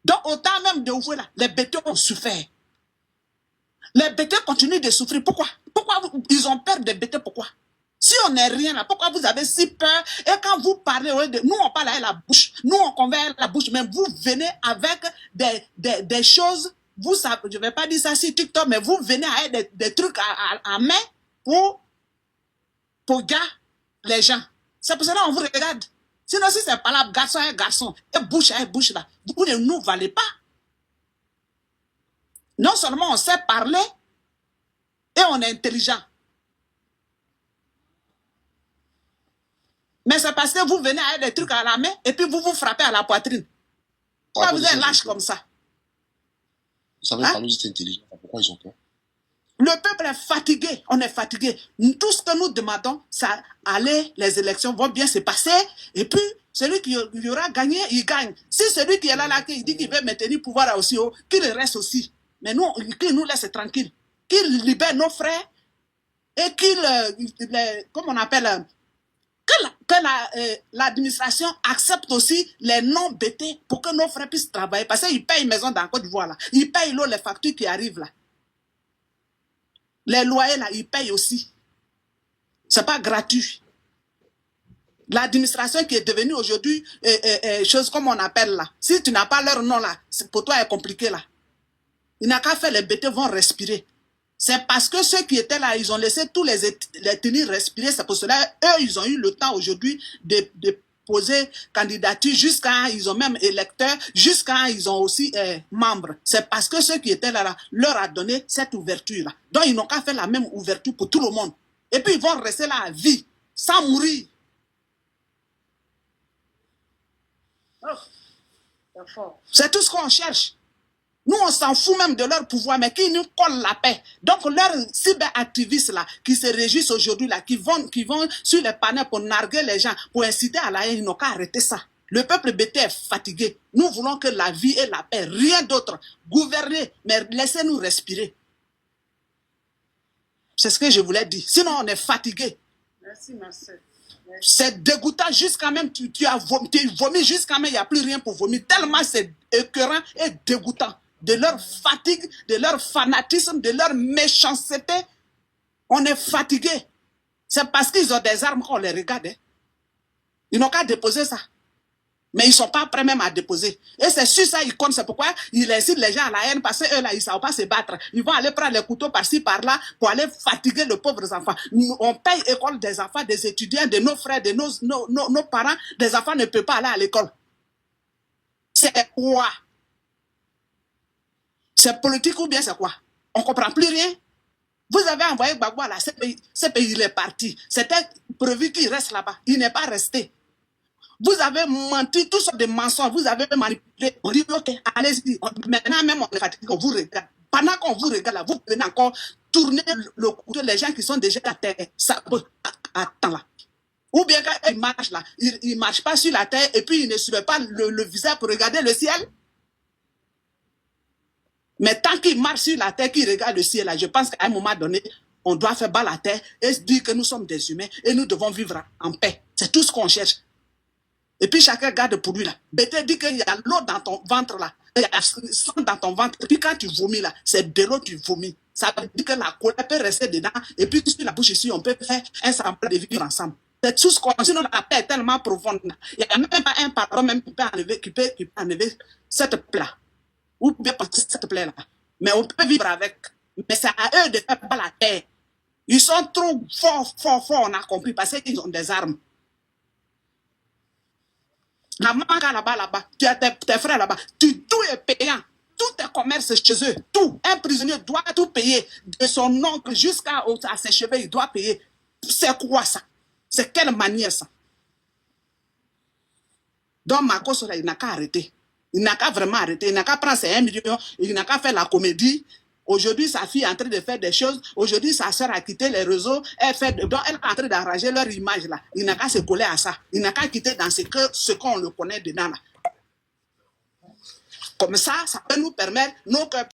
Donc, au temps même de Oufoué, les bêtés ont souffert. Les bêtés continuent de souffrir. Pourquoi? Pourquoi ils ont peur des bêtés? Pourquoi? Si on n'est rien là, pourquoi vous avez si peur? Et quand vous parlez, nous on parle avec la bouche. Nous on convainc avec la bouche. Mais vous venez avec des choses. Vous savez, je ne vais pas dire ça sur TikTok, mais vous venez avec des trucs à main pour gars les gens. C'est pour cela qu'on vous regarde. Sinon, si c'est pas là, garçon et garçon, et bouche là, vous ne nous valez pas. Non seulement on sait parler, et on est intelligent. Mais c'est parce que vous venez avec des trucs à la main, et puis vous vous frappez à la poitrine. Pourquoi vous êtes lâche comme ça? Vous savez, quand nous sommes intelligents, pourquoi ils ont peur? Le peuple est fatigué, on est fatigué. Tout ce que nous demandons, c'est aller, les élections vont bien se passer, et puis celui qui aura gagné, il gagne. Si celui qui est là, qui dit qu'il veut maintenir le pouvoir là aussi, qu'il reste aussi. Mais nous, qu'il nous laisse tranquille. Qu'il libère nos frères, et qu'il, comme on appelle, que l'administration accepte aussi les noms bêtés pour que nos frères puissent travailler. Parce qu'ils payent maison dans Côte d'Ivoire là. Ils payent l'eau, les factures qui arrivent là. Les loyers là, ils payent aussi. C'est pas gratuit. L'administration qui est devenue aujourd'hui, chose comme on appelle là. Si tu n'as pas leur nom là, pour toi c'est compliqué là. Il n'a qu'à faire, les bêtés vont respirer. C'est parce que ceux qui étaient là, ils ont laissé tous les tenir respirer. C'est pour cela, eux, ils ont eu le temps aujourd'hui de poser candidature jusqu'à, ils ont même électeurs, jusqu'à, ils ont aussi membres. C'est parce que ceux qui étaient là, leur a donné cette ouverture-là. Donc, ils n'ont qu'à faire la même ouverture pour tout le monde. Et puis, ils vont rester là à vie, sans mourir. C'est tout ce qu'on cherche. Nous, on s'en fout même de leur pouvoir, mais qui nous colle la paix. Donc, leurs cyberactivistes là, qui se réjouissent aujourd'hui, là, qui vont sur les panneaux pour narguer les gens, pour inciter à la haine, ils n'ont qu'à arrêter ça. Le peuple BT est fatigué. Nous voulons que la vie et la paix, rien d'autre. Gouverner, mais laissez-nous respirer. C'est ce que je voulais dire. Sinon, on est fatigué. Merci, ma soeur. C'est dégoûtant jusqu'à même, tu vomis jusqu'à même, il n'y a plus rien pour vomir. Tellement c'est écœurant et dégoûtant. De leur fatigue, de leur fanatisme, de leur méchanceté. On est fatigué. C'est parce qu'ils ont des armes qu'on les regarde. Hein. Ils n'ont qu'à déposer ça. Mais ils ne sont pas prêts même à déposer. Et c'est sur ça ils comptent. C'est pourquoi ils incitent les gens à la haine, parce qu'eux là, ils ne savent pas se battre. Ils vont aller prendre les couteaux par-ci, par-là, pour aller fatiguer les pauvres enfants. On paye l'école des enfants, des étudiants, de nos frères, de nos parents. Des enfants ne peuvent pas aller à l'école. C'est quoi? C'est politique ou bien c'est quoi? On ne comprend plus rien. Vous avez envoyé Gbagbo à la CPI, il est parti. C'était prévu qu'il reste là-bas. Il n'est pas resté. Vous avez menti, tout sortes de mensonges, vous avez manipulé. On dit, ok, allez-y. Maintenant même, on est fatigué, on vous regarde. Pendant qu'on vous regarde, là, vous venez encore tourner le couteau, les gens qui sont déjà à terre. Ça peut attendre là. Ou bien quand ils marchent là, ils ne marchent pas sur la terre et puis ils ne suivent pas le visage pour regarder le ciel. Mais tant qu'ils marchent sur la terre, qu'ils regardent le ciel, là, je pense qu'à un moment donné, on doit faire bas la terre et se dire que nous sommes des humains et nous devons vivre en paix. C'est tout ce qu'on cherche. Et puis chacun garde pour lui là. Bété dit qu'il y a l'eau dans ton ventre là. Il y a sang dans ton ventre. Et puis quand tu vomis là, c'est de l'eau que tu vomis. Ça veut dire que la colère peut rester dedans. Et puis sur la bouche ici, on peut faire un semblant de vivre ensemble. C'est tout ce qu'on... Sinon la paix est tellement profonde. Il n'y a même pas un parent même qui peut enlever cette plaie. Ou bien passer cette plaie là. Mais on peut vivre avec. Mais c'est à eux de faire pas la terre. Ils sont trop forts, on a compris, parce qu'ils ont des armes. La maman là-bas, tu as tes frères là-bas, tout est payant. Tout est commerce chez eux, tout. Un prisonnier doit tout payer. De son oncle jusqu'à ses cheveux, il doit payer. C'est quoi ça? C'est quelle manière ça? Donc Marcos, là, il n'a qu'à arrêter. Il n'a qu'à vraiment arrêter. Il n'a qu'à prendre ses 1 million, il n'a qu'à faire la comédie. Aujourd'hui, sa fille est en train de faire des choses. Aujourd'hui, sa soeur a quitté les réseaux. Donc, elle est en train d'arranger leur image là. Il n'a qu'à se coller à ça. Il n'a qu'à quitter dans ce qu'on le connaît dedans là. Comme ça peut nous permettre, nos